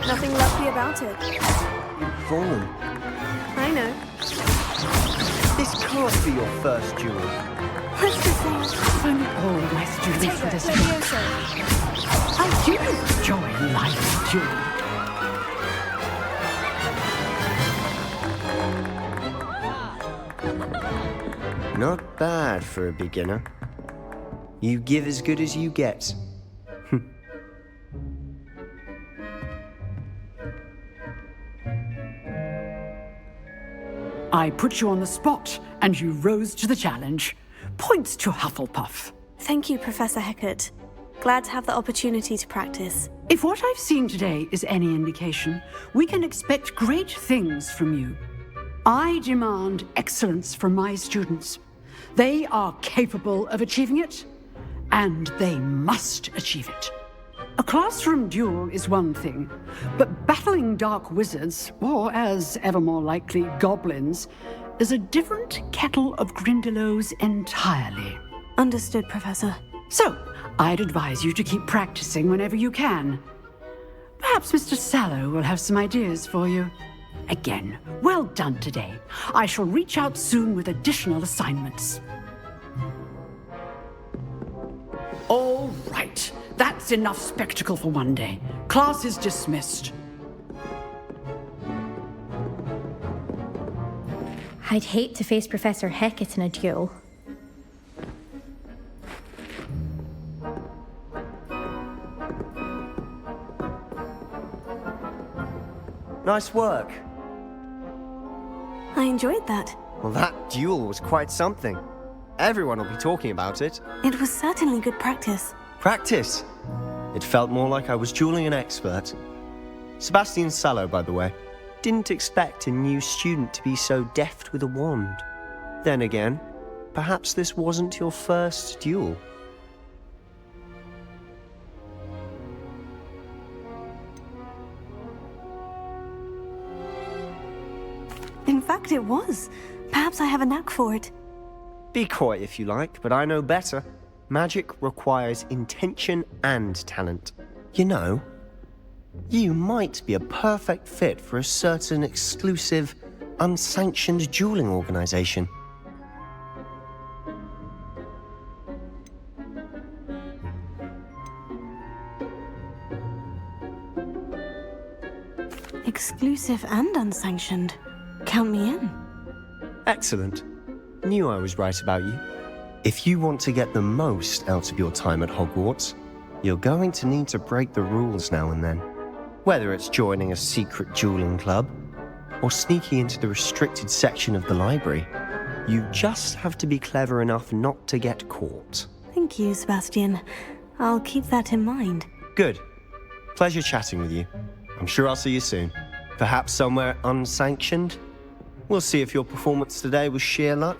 Nothing lucky about it. Fallen. I know. This can't be your first duel. What's the thing? If only all of my students were this good. Levioso. I do enjoy life duel. Not bad for a beginner. You give as good as you get. I put you on the spot, and you rose to the challenge. Points to Hufflepuff. Thank you, Professor Hecat. Glad to have the opportunity to practice. If what I've seen today is any indication, we can expect great things from you. I demand excellence from my students. They are capable of achieving it, and they must achieve it. A classroom duel is one thing, but battling dark wizards, or as ever more likely, goblins, is a different kettle of Grindylows entirely. Understood, Professor. So, I'd advise you to keep practicing whenever you can. Perhaps Mr. Sallow will have some ideas for you. Again, well done today. I shall reach out soon with additional assignments. All right, that's That's enough spectacle for one day. Class is dismissed. I'd hate to face Professor Hecat in a duel. Nice work. I enjoyed that. Well, that duel was quite something. Everyone will be talking about it. It was certainly good practice. Practice? It felt more like I was dueling an expert. Sebastian Sallow, by the way. Didn't expect a new student to be so deft with a wand. Then again, perhaps this wasn't your first duel. In fact, it was. Perhaps I have a knack for it. Be coy if you like, but I know better. Magic requires intention and talent. You know, you might be a perfect fit for a certain exclusive, unsanctioned dueling organization. Exclusive and unsanctioned. Count me in. Excellent. Knew I was right about you. If you want to get the most out of your time at Hogwarts, you're going to need to break the rules now and then. Whether it's joining a secret dueling club, or sneaking into the restricted section of the library, you just have to be clever enough not to get caught. Thank you, Sebastian. I'll keep that in mind. Good. Pleasure chatting with you. I'm sure I'll see you soon. Perhaps somewhere unsanctioned? We'll see if your performance today was sheer luck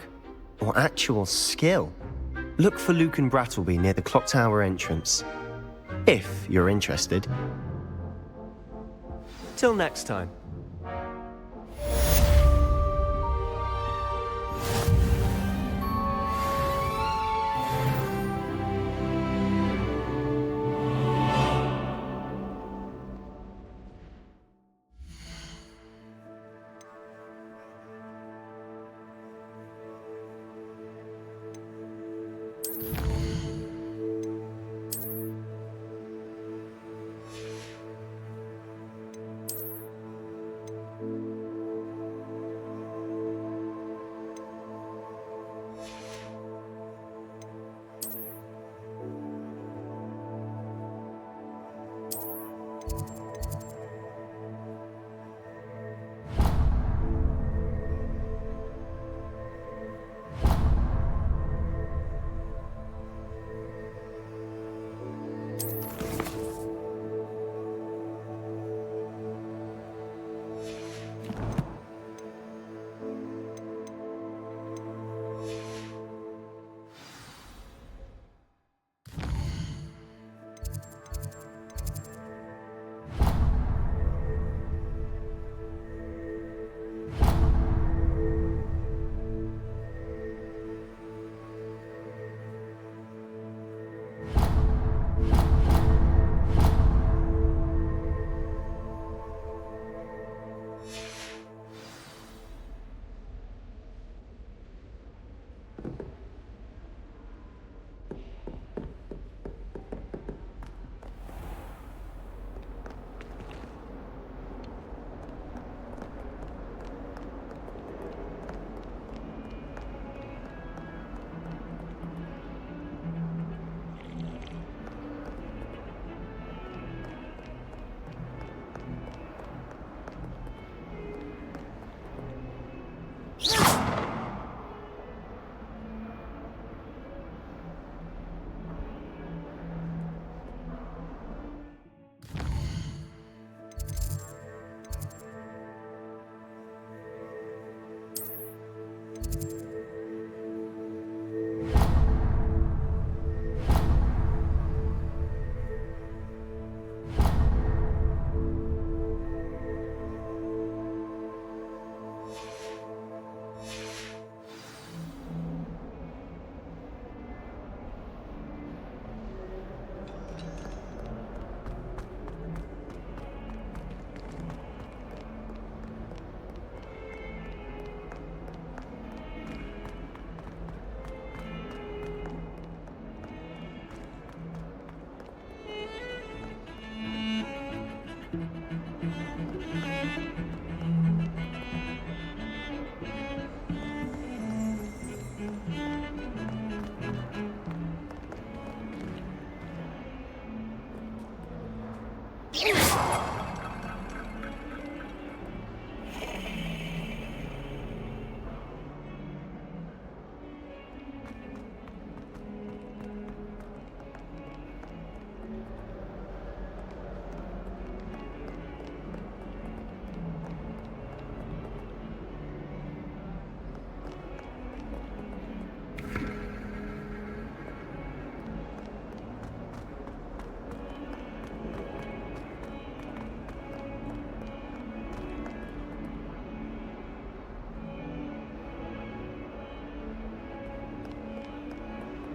or actual skill. Look for Luke and Brattleby near the clock tower entrance, if you're interested. Till next time.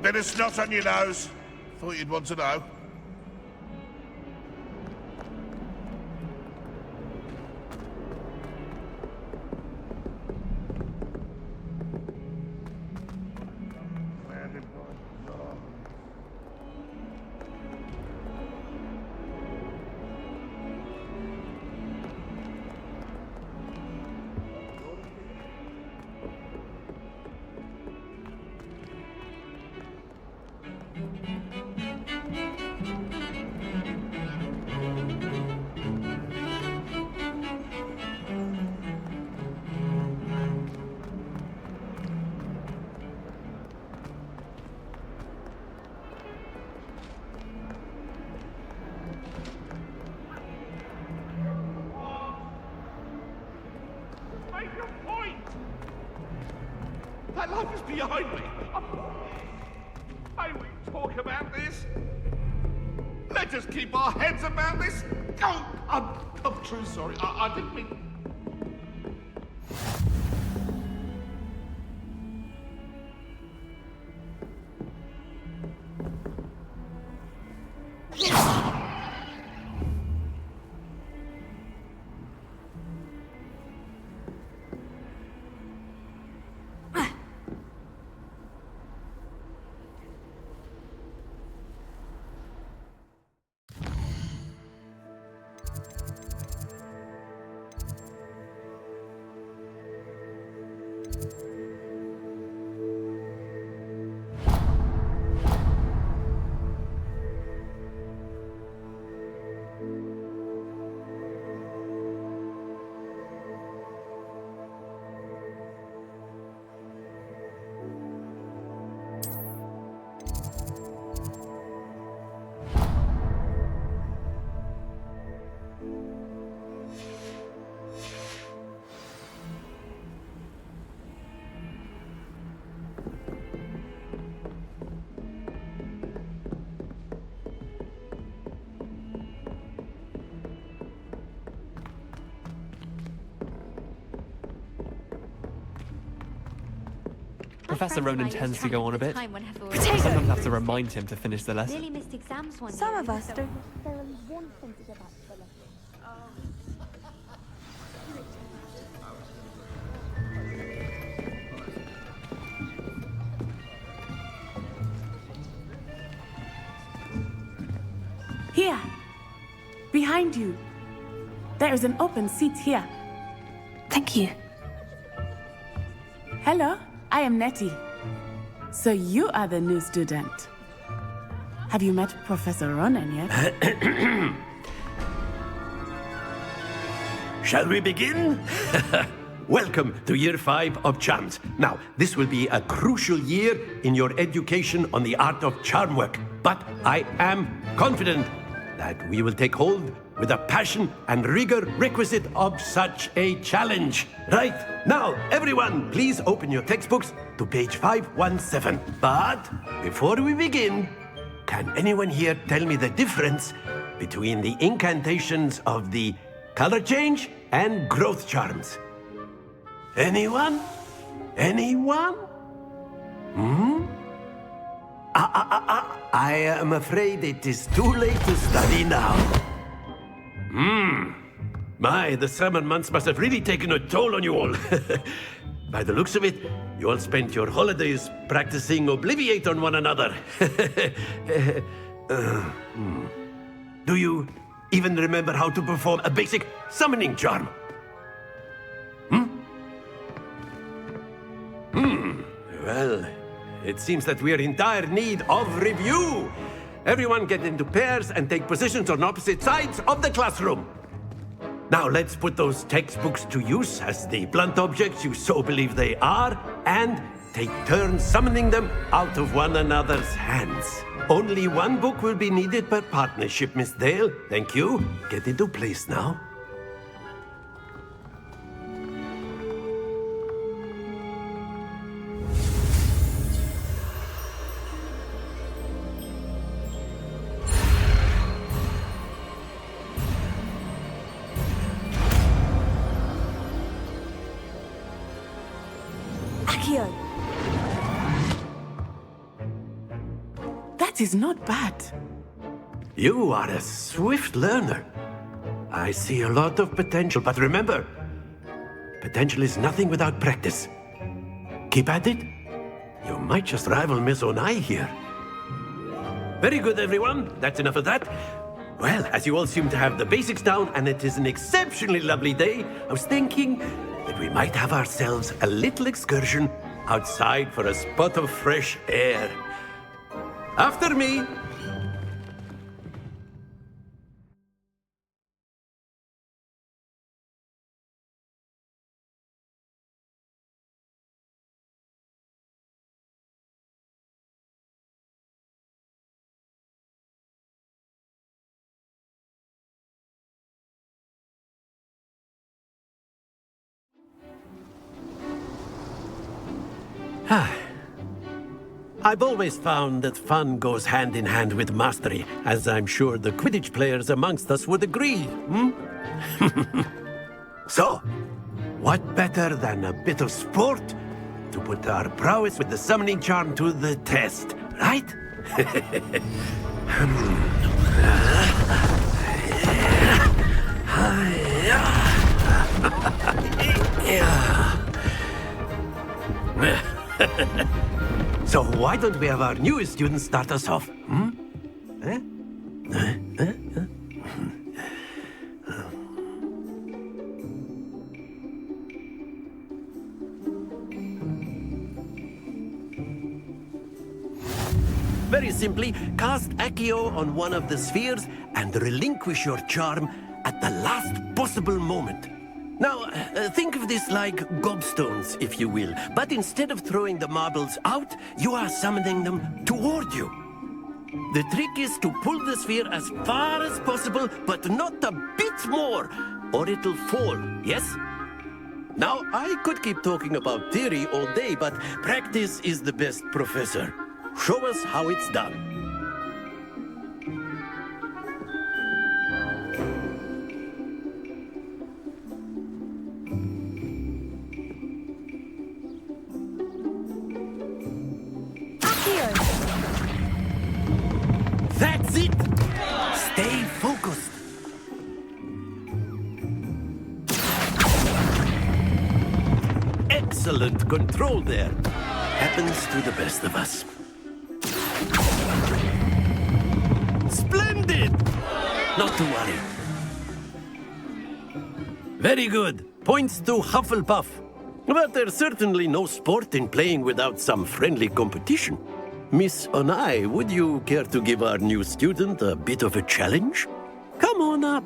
Bit of snot on your nose. Thought you'd want to know. That life is behind me. May we talk about this? Let us keep our heads about this. Oh, I'm true sorry. I didn't mean... Professor Ronan tends to go on a bit. I sometimes have to remind him to finish the lesson. Some of us don't. Here, behind you. There is an open seat here. Thank you. Hello, I am Nettie. So you are the new student. Have you met Professor Ronan yet? Shall we begin? Welcome to Year 5 of Charms. Now, this will be a crucial year in your education on the art of charm work. But I am confident that we will take hold with the passion and rigor requisite of such a challenge. Right, now, everyone, please open your textbooks to page 517. But before we begin, can anyone here tell me the difference between the incantations of the color change and growth charms? Anyone? Anyone? I am afraid it is too late to study now. My, the summer months must have really taken a toll on you all. By the looks of it, you all spent your holidays practicing Obliviate on one another. Do you even remember how to perform a basic summoning charm? Well, it seems that we are in dire need of review. Everyone get into pairs and take positions on opposite sides of the classroom. Now let's put those textbooks to use as the blunt objects you so believe they are, and take turns summoning them out of one another's hands. Only one book will be needed per partnership, Miss Dale. Thank you. Get into place now. That is not bad. You are a swift learner. I see a lot of potential, but remember, potential is nothing without practice. Keep at it. You might just rival Miss Onai here. Very good, everyone. That's enough of that. Well, as you all seem to have the basics down, and it is an exceptionally lovely day, I was thinking that we might have ourselves a little excursion outside for a spot of fresh air. After me. I've always found that fun goes hand in hand with mastery, as I'm sure the Quidditch players amongst us would agree, So, what better than a bit of sport to put our prowess with the summoning charm to the test, right? So why don't we have our newest student start us off? Very simply, cast Accio on one of the spheres and relinquish your charm at the last possible moment. Now, think of this like gobstones, if you will. But instead of throwing the marbles out, you are summoning them toward you. The trick is to pull the sphere as far as possible, but not a bit more, or it'll fall, yes? Now, I could keep talking about theory all day, but practice is the best professor. Show us how it's done. That's it! Stay focused. Excellent control there. Happens to the best of us. Splendid! Not to worry. Very good. Points to Hufflepuff. But there's certainly no sport in playing without some friendly competition. Miss Onai, would you care to give our new student a bit of a challenge? Come on up.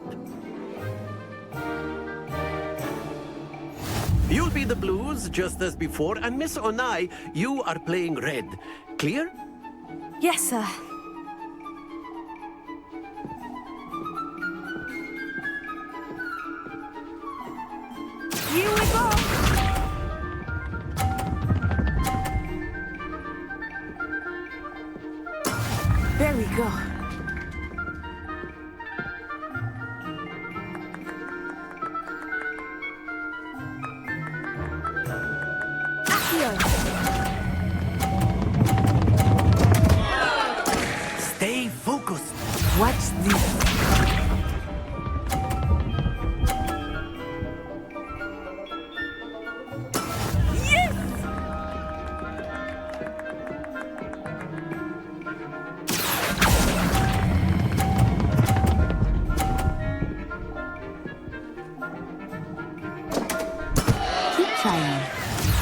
You'll be the blues, just as before, and Miss Onai, you are playing red. Clear? Yes, sir. Here we go! There we go. Stay focused. Watch this.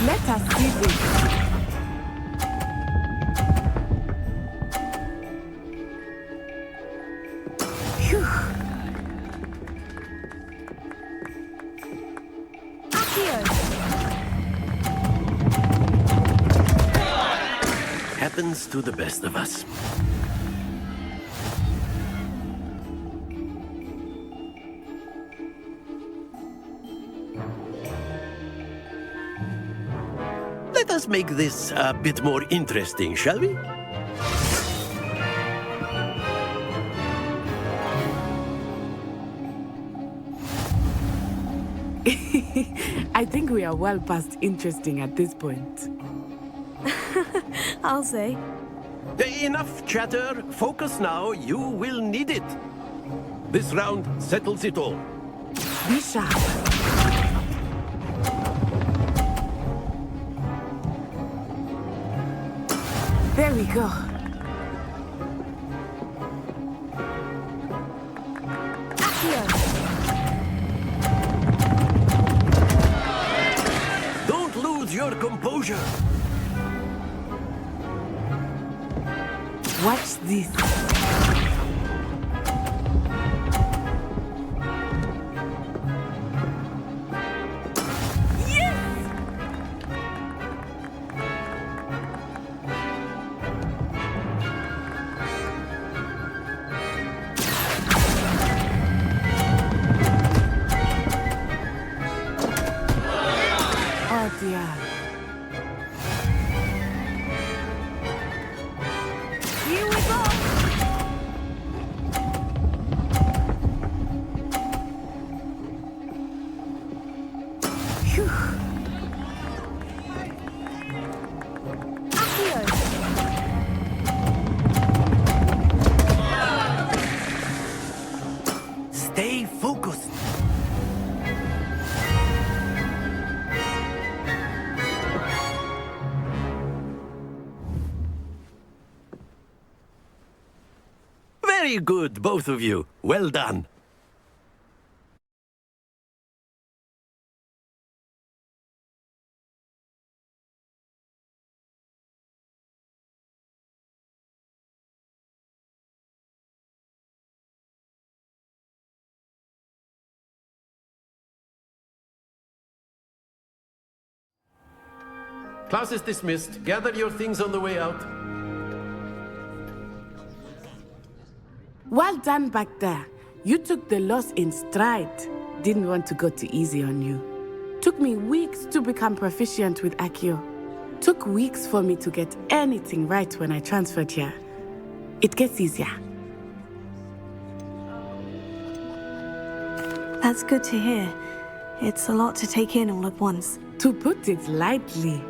Let us see this. Phew. Happens to the best of us. Let us make this a bit more interesting, shall we? I think we are well past interesting at this point. I'll say. Enough chatter. Focus now. You will need it. This round settles it all. Be sharp. There we go. Don't lose your composure. Watch this. Stay focused. Very good, both of you. Well done. Class is dismissed. Gather your things on the way out. Well done back there. You took the loss in stride. Didn't want to go too easy on you. Took me weeks to become proficient with Accio. Took weeks for me to get anything right when I transferred here. It gets easier. That's good to hear. It's a lot to take in all at once. To put it lightly,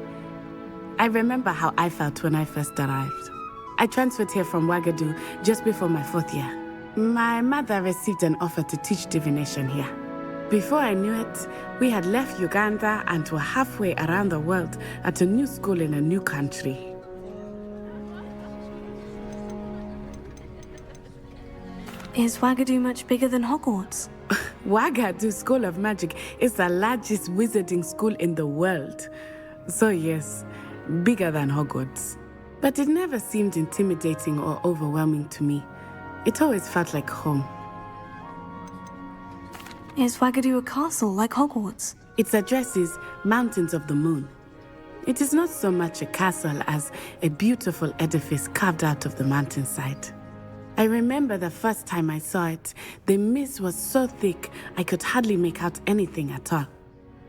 I remember how I felt when I first arrived. I transferred here from Ouagadougou just before my 4th year. My mother received an offer to teach divination here. Before I knew it, we had left Uganda and were halfway around the world at a new school in a new country. Is Ouagadougou much bigger than Hogwarts? Ouagadougou School of Magic is the largest wizarding school in the world. So yes, bigger than Hogwarts. But it never seemed intimidating or overwhelming to me. It always felt like home. Is Ouagadougou a castle like Hogwarts? Its address is Mountains of the Moon. It is not so much a castle as a beautiful edifice carved out of the mountainside. I remember the first time I saw it, the mist was so thick I could hardly make out anything at all.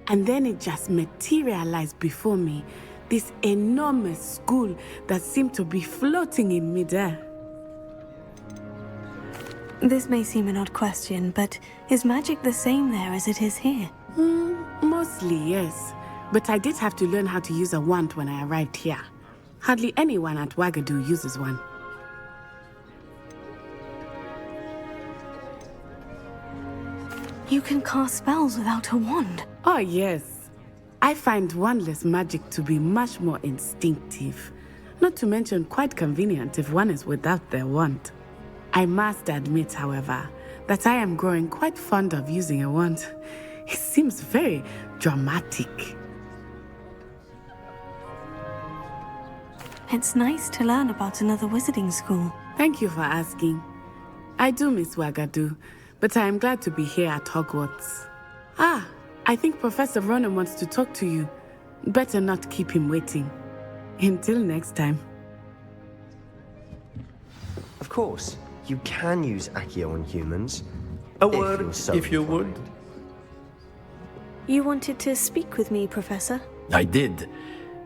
And then it just materialized before me, this enormous school that seemed to be floating in midair. This may seem an odd question, but is magic the same there as it is here? Mostly, yes. But I did have to learn how to use a wand when I arrived here. Hardly anyone at Ouagadougou uses one. You can cast spells without a wand? Oh, yes. I find wandless magic to be much more instinctive. Not to mention quite convenient if one is without their wand. I must admit, however, that I am growing quite fond of using a wand. It seems very dramatic. It's nice to learn about another wizarding school. Thank you for asking. I do miss Ouagadougou, but I am glad to be here at Hogwarts. Ah, I think Professor Ronan wants to talk to you. Better not keep him waiting. Until next time. Of course, you can use Accio on humans. A word, if you would. You wanted to speak with me, Professor? I did.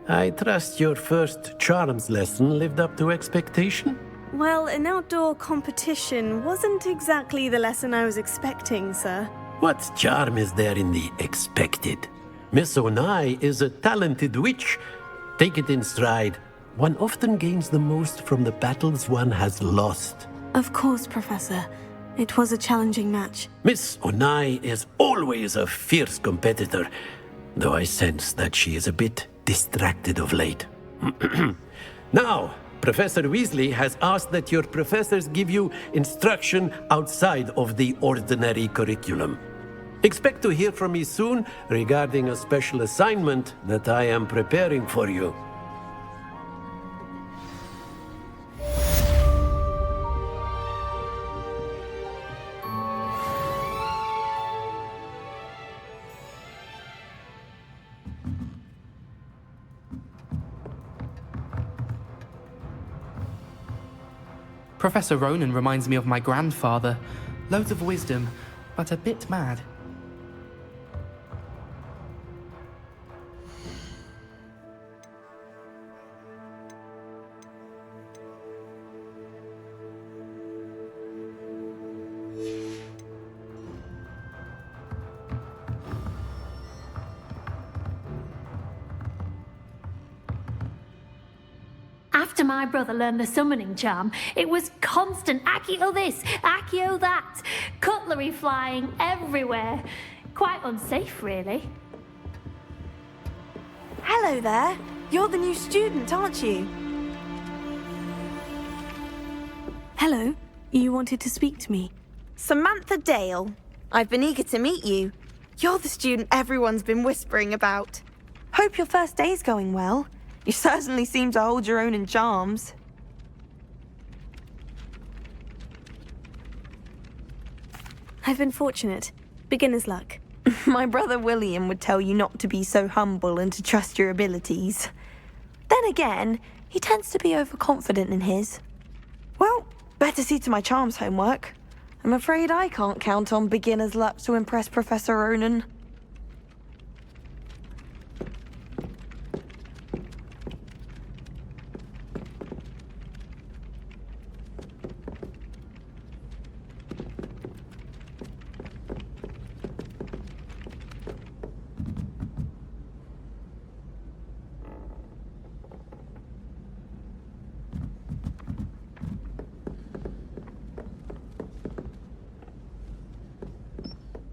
I trust your first charms lesson lived up to expectation? Well, an outdoor competition wasn't exactly the lesson I was expecting, sir. What charm is there in the expected? Miss Onai is a talented witch. Take it in stride. one often gains the most from the battles one has lost. Of course, Professor. It was a challenging match. Miss Onai is always a fierce competitor, though I sense that she is a bit distracted of late. Now, Professor Weasley has asked that your professors give you instruction outside of the ordinary curriculum. Expect to hear from me soon regarding a special assignment that I am preparing for you. Professor Ronan reminds me of my grandfather. Loads of wisdom, but a bit mad. After my brother learned the summoning charm, it was constant Accio this, Accio that, cutlery flying everywhere. Quite unsafe, really. Hello there. You're the new student, aren't you? Hello. You wanted to speak to me? Samantha Dale. I've been eager to meet you. You're the student everyone's been whispering about. Hope your first day's going well. You certainly seem to hold your own in charms. I've been fortunate. Beginner's luck. My brother William would tell you not to be so humble and to trust your abilities. Then again, he tends to be overconfident in his. Well, better see to my charms homework. I'm afraid I can't count on beginner's luck to impress Professor Ronan.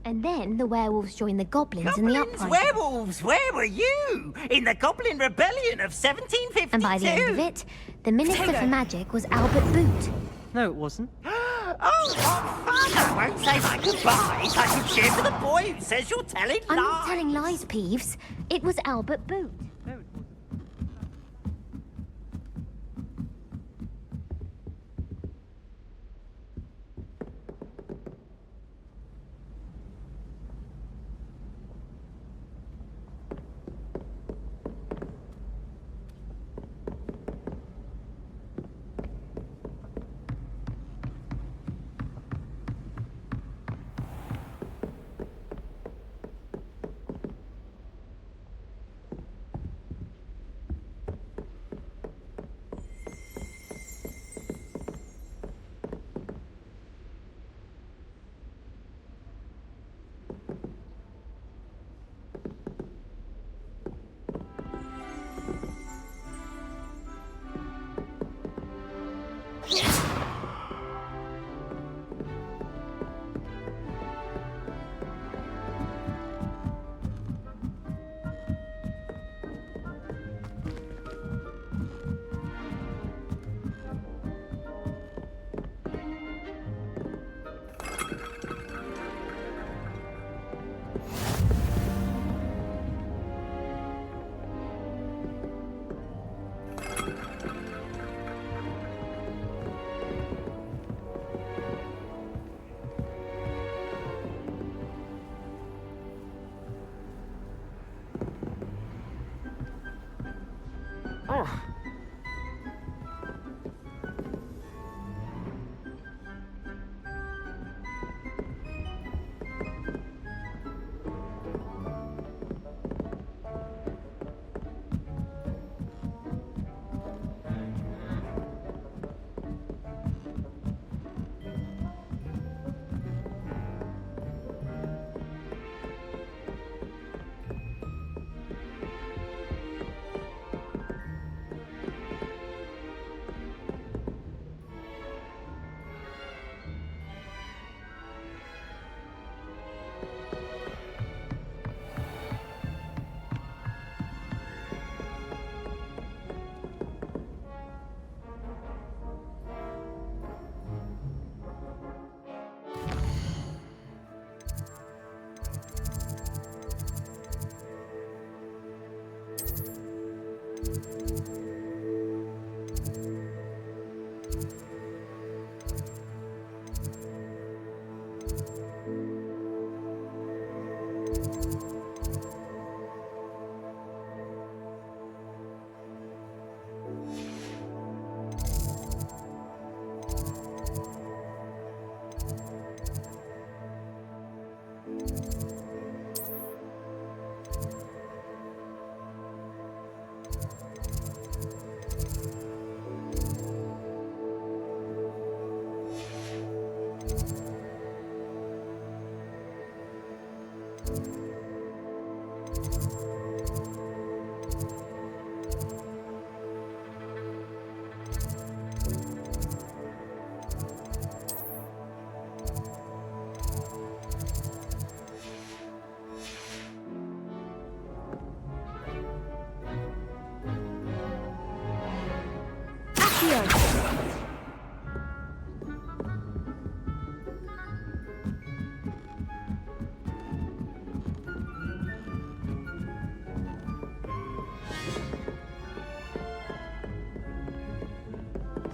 And then the werewolves joined the goblins in the uprising. Werewolves, where were you? In the Goblin Rebellion of 1752. And by the end of it, the Minister for Magic was Albert Boot. No, it wasn't. Oh, what fun! I won't say my goodbyes. I can cheer for the boy who says you're telling lies. I'm not telling lies, Peeves. It was Albert Boot.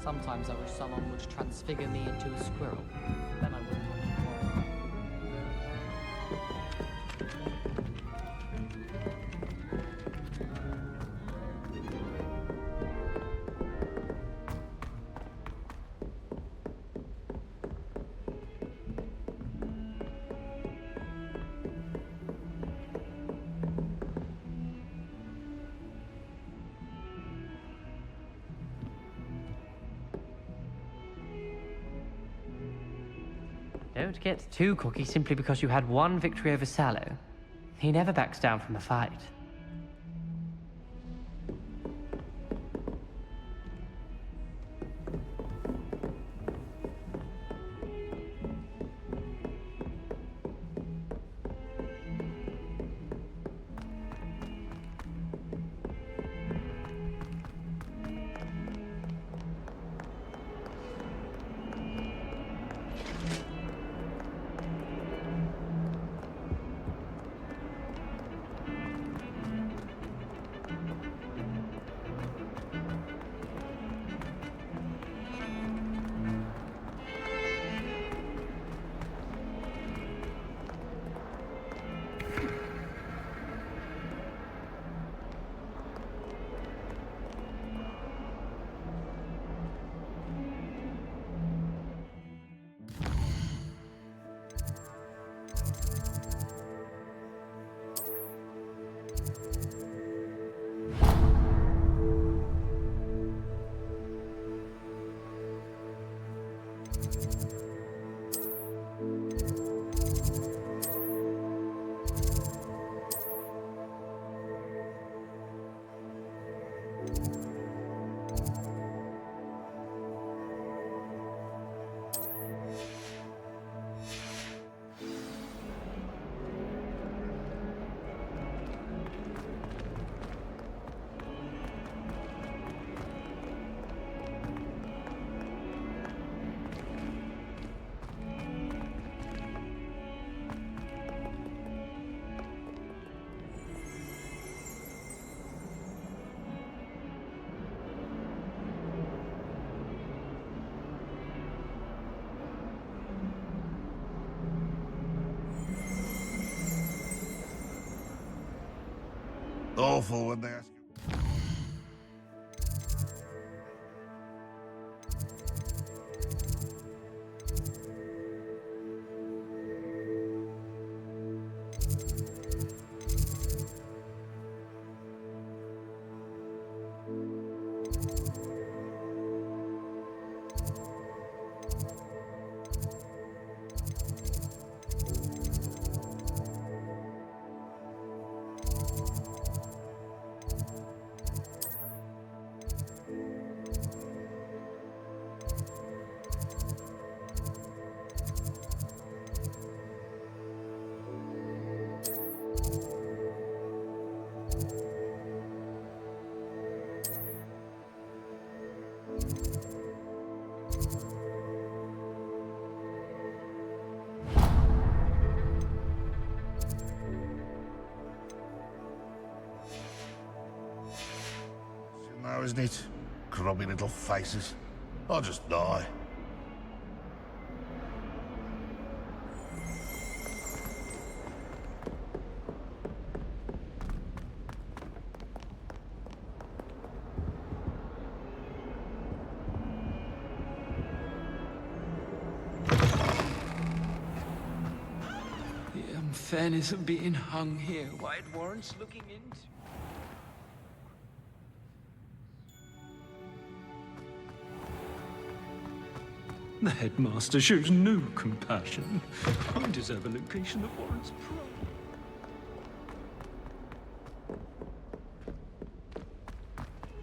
Sometimes I wish someone would transfigure me into a squirrel. Then I wouldn't have to worry. Don't get too cocky simply because you had one victory over Sallow. He never backs down from a fight. Awful when they ask you. now, isn't it? Grubby little faces. I'll just die. The unfairness of being hung here, why it warrants looking into. The headmaster shows no compassion. I deserve a location that warrants pride.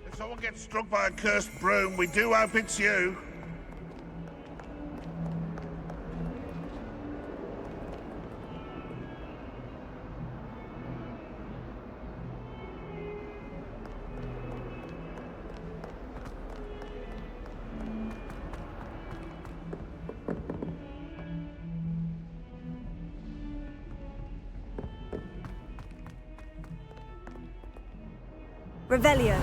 If someone gets struck by a cursed broom, we do hope it's you. Revelio.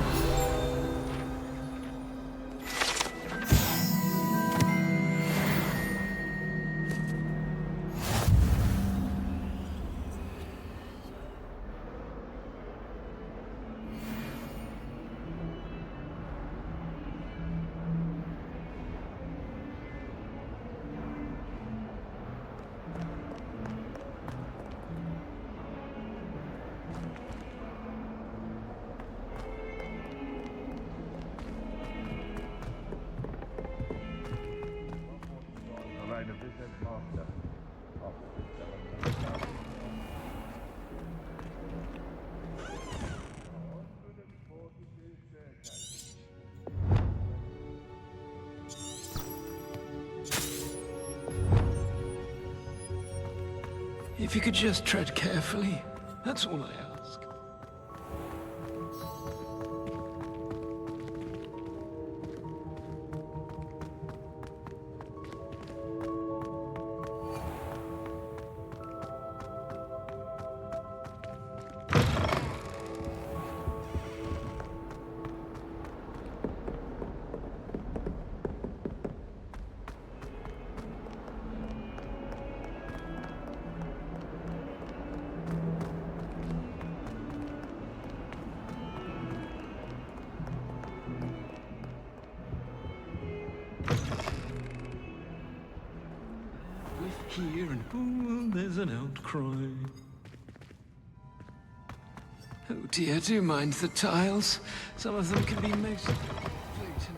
If you could just tread carefully, that's all I ask. Here and oh, there's an outcry. Oh dear, do mind the tiles. Some of them can be most blatant.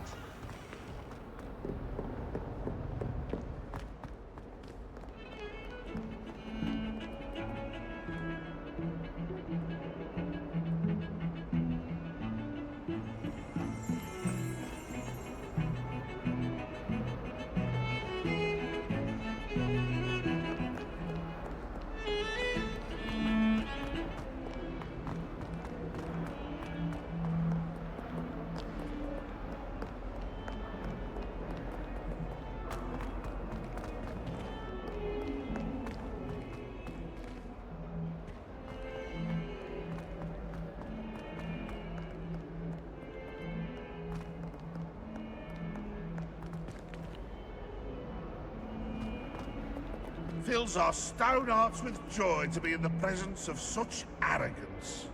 Fills our stone hearts with joy to be in the presence of such arrogance.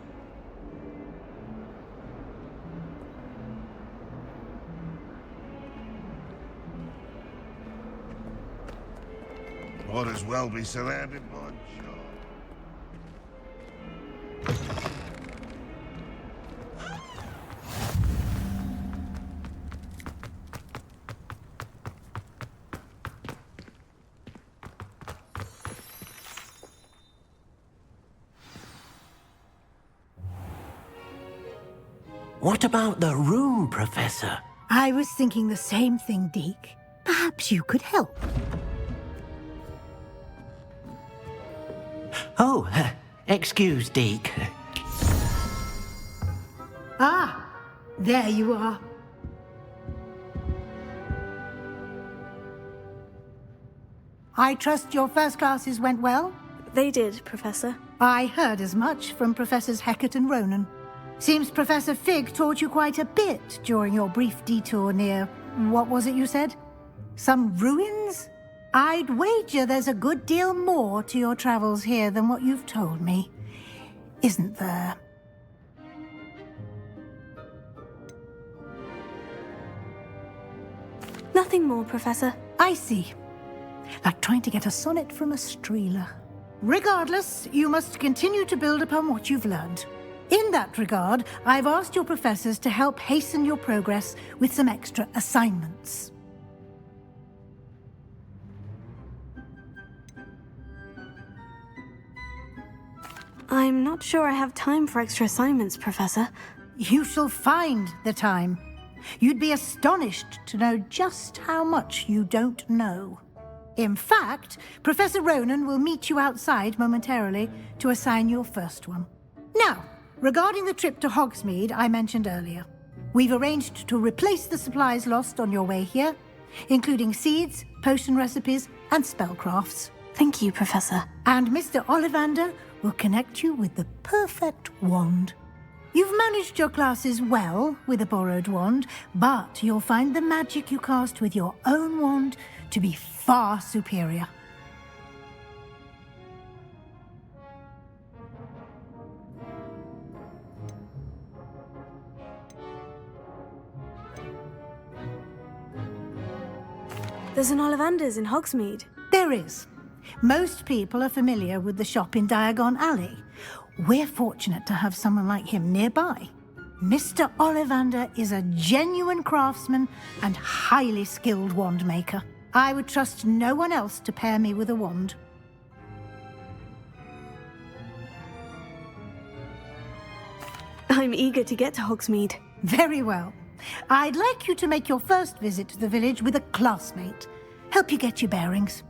Might as well be surrounded by joy. What about the room, Professor? I was thinking the same thing, Deke. Perhaps you could help. Oh, excuse, Deke. Ah, there you are. I trust your first classes went well? They did, Professor. I heard as much from Professors Hecat and Ronan. Seems Professor Fig taught you quite a bit during your brief detour near... what was it you said? Some ruins? I'd wager there's a good deal more to your travels here than what you've told me. Isn't there? Nothing more, Professor. I see. Like trying to get a sonnet from a streeler. Regardless, you must continue to build upon what you've learned. In that regard, I've asked your professors to help hasten your progress with some extra assignments. I'm not sure I have time for extra assignments, Professor. You shall find the time. You'd be astonished to know just how much you don't know. In fact, Professor Ronan will meet you outside momentarily to assign your first one. Now, regarding the trip to Hogsmeade I mentioned earlier, we've arranged to replace the supplies lost on your way here, including seeds, potion recipes, and spellcrafts. Thank you, Professor. And Mr. Ollivander will connect you with the perfect wand. You've managed your classes well with a borrowed wand, but you'll find the magic you cast with your own wand to be far superior. There's an Ollivander's in Hogsmeade. There is. Most people are familiar with the shop in Diagon Alley. We're fortunate to have someone like him nearby. Mr. Ollivander is a genuine craftsman and highly skilled wand maker. I would trust no one else to pair me with a wand. I'm eager to get to Hogsmeade. Very well. I'd like you to make your first visit to the village with a classmate. Help you get your bearings.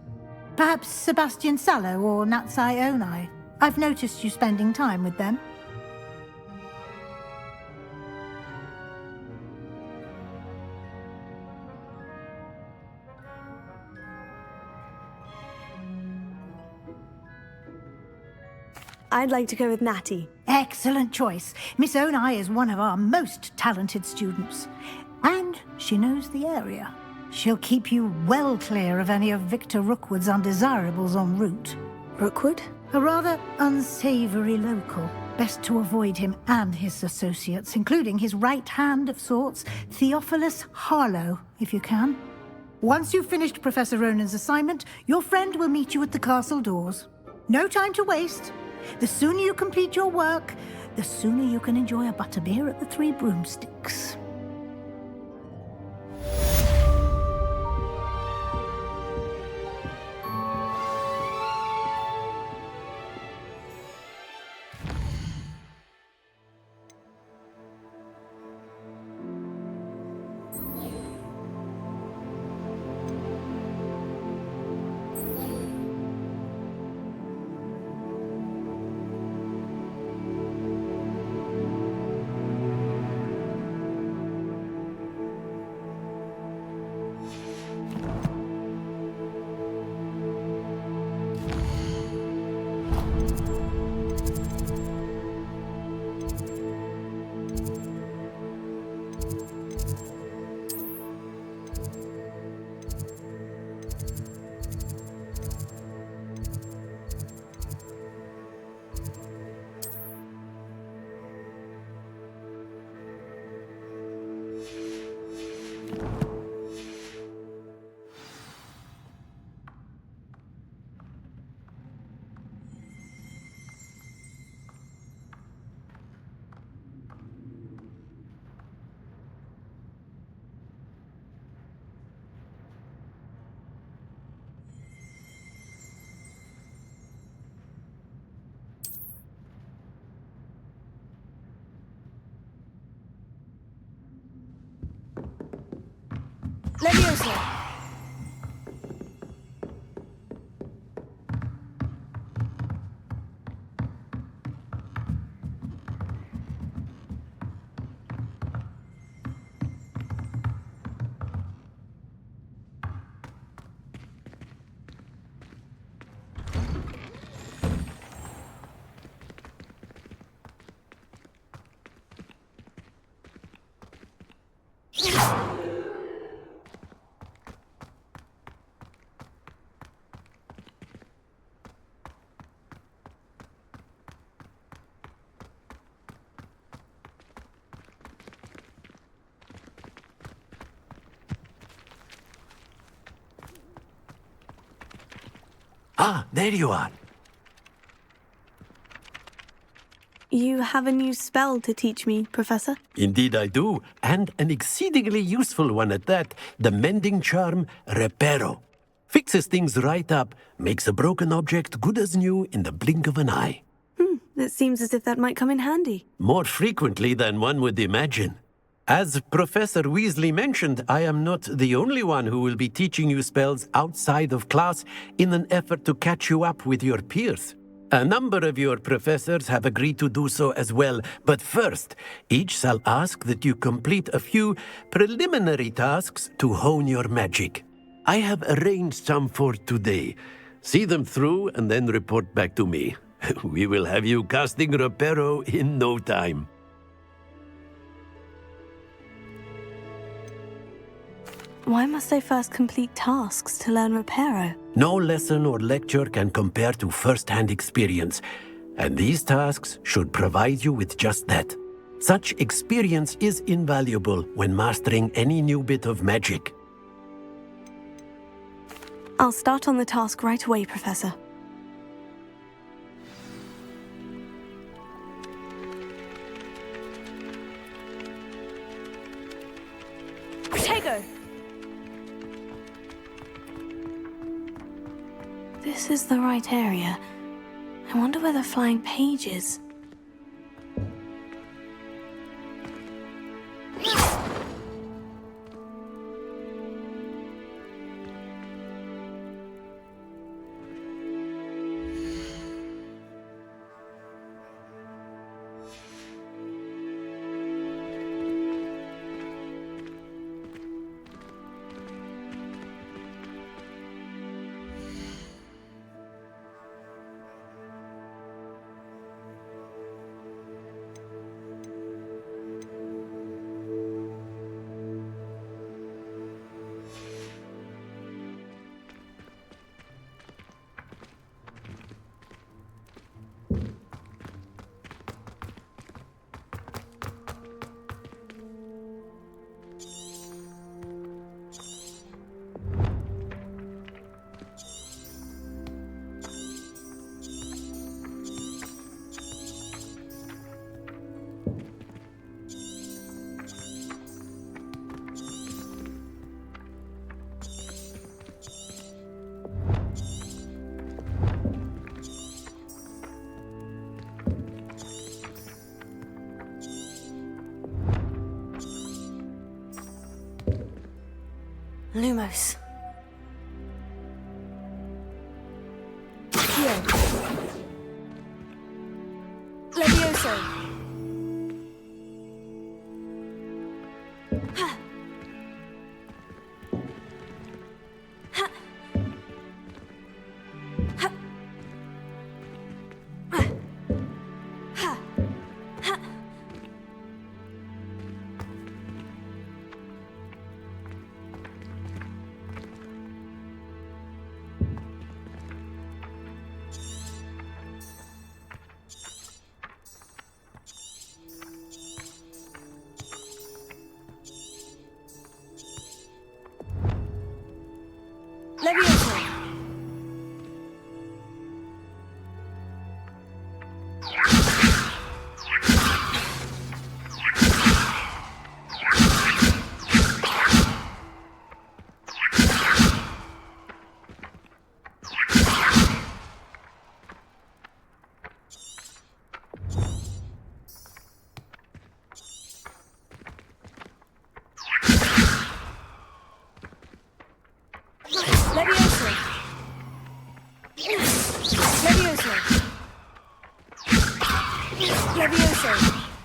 Perhaps Sebastian Sallow or Natsai Onai. I've noticed you spending time with them. I'd like to go with Natty. Excellent choice. Miss Onai is one of our most talented students. And she knows the area. She'll keep you well clear of any of Victor Rookwood's undesirables en route. Rookwood? A rather unsavory local. Best to avoid him and his associates, including his right hand of sorts, Theophilus Harlow, if you can. Once you've finished Professor Ronan's assignment, your friend will meet you at the castle doors. No time to waste. The sooner you complete your work, the sooner you can enjoy a butterbeer at the Three Broomsticks. Leviosa! Ah, there you are. You have a new spell to teach me, Professor? Indeed I do, and an exceedingly useful one at that. The mending charm, Reparo. Fixes things right up, makes a broken object good as new in the blink of an eye. It seems as if that might come in handy. More frequently than one would imagine. As Professor Weasley mentioned, I am not the only one who will be teaching you spells outside of class in an effort to catch you up with your peers. A number of your professors have agreed to do so as well, but first, each shall ask that you complete a few preliminary tasks to hone your magic. I have arranged some for today. See them through and then report back to me. We will have you casting Reparo in no time. Why must I first complete tasks to learn Reparo? No lesson or lecture can compare to first-hand experience, and these tasks should provide you with just that. Such experience is invaluable when mastering any new bit of magic. I'll start on the task right away, Professor. Protego! This is the right area. I wonder where the flying page is. Lumos. Levioso. Ha. Ha. Ha. Ha. Ha. Levioso. Levioso. Levioso. Levioso.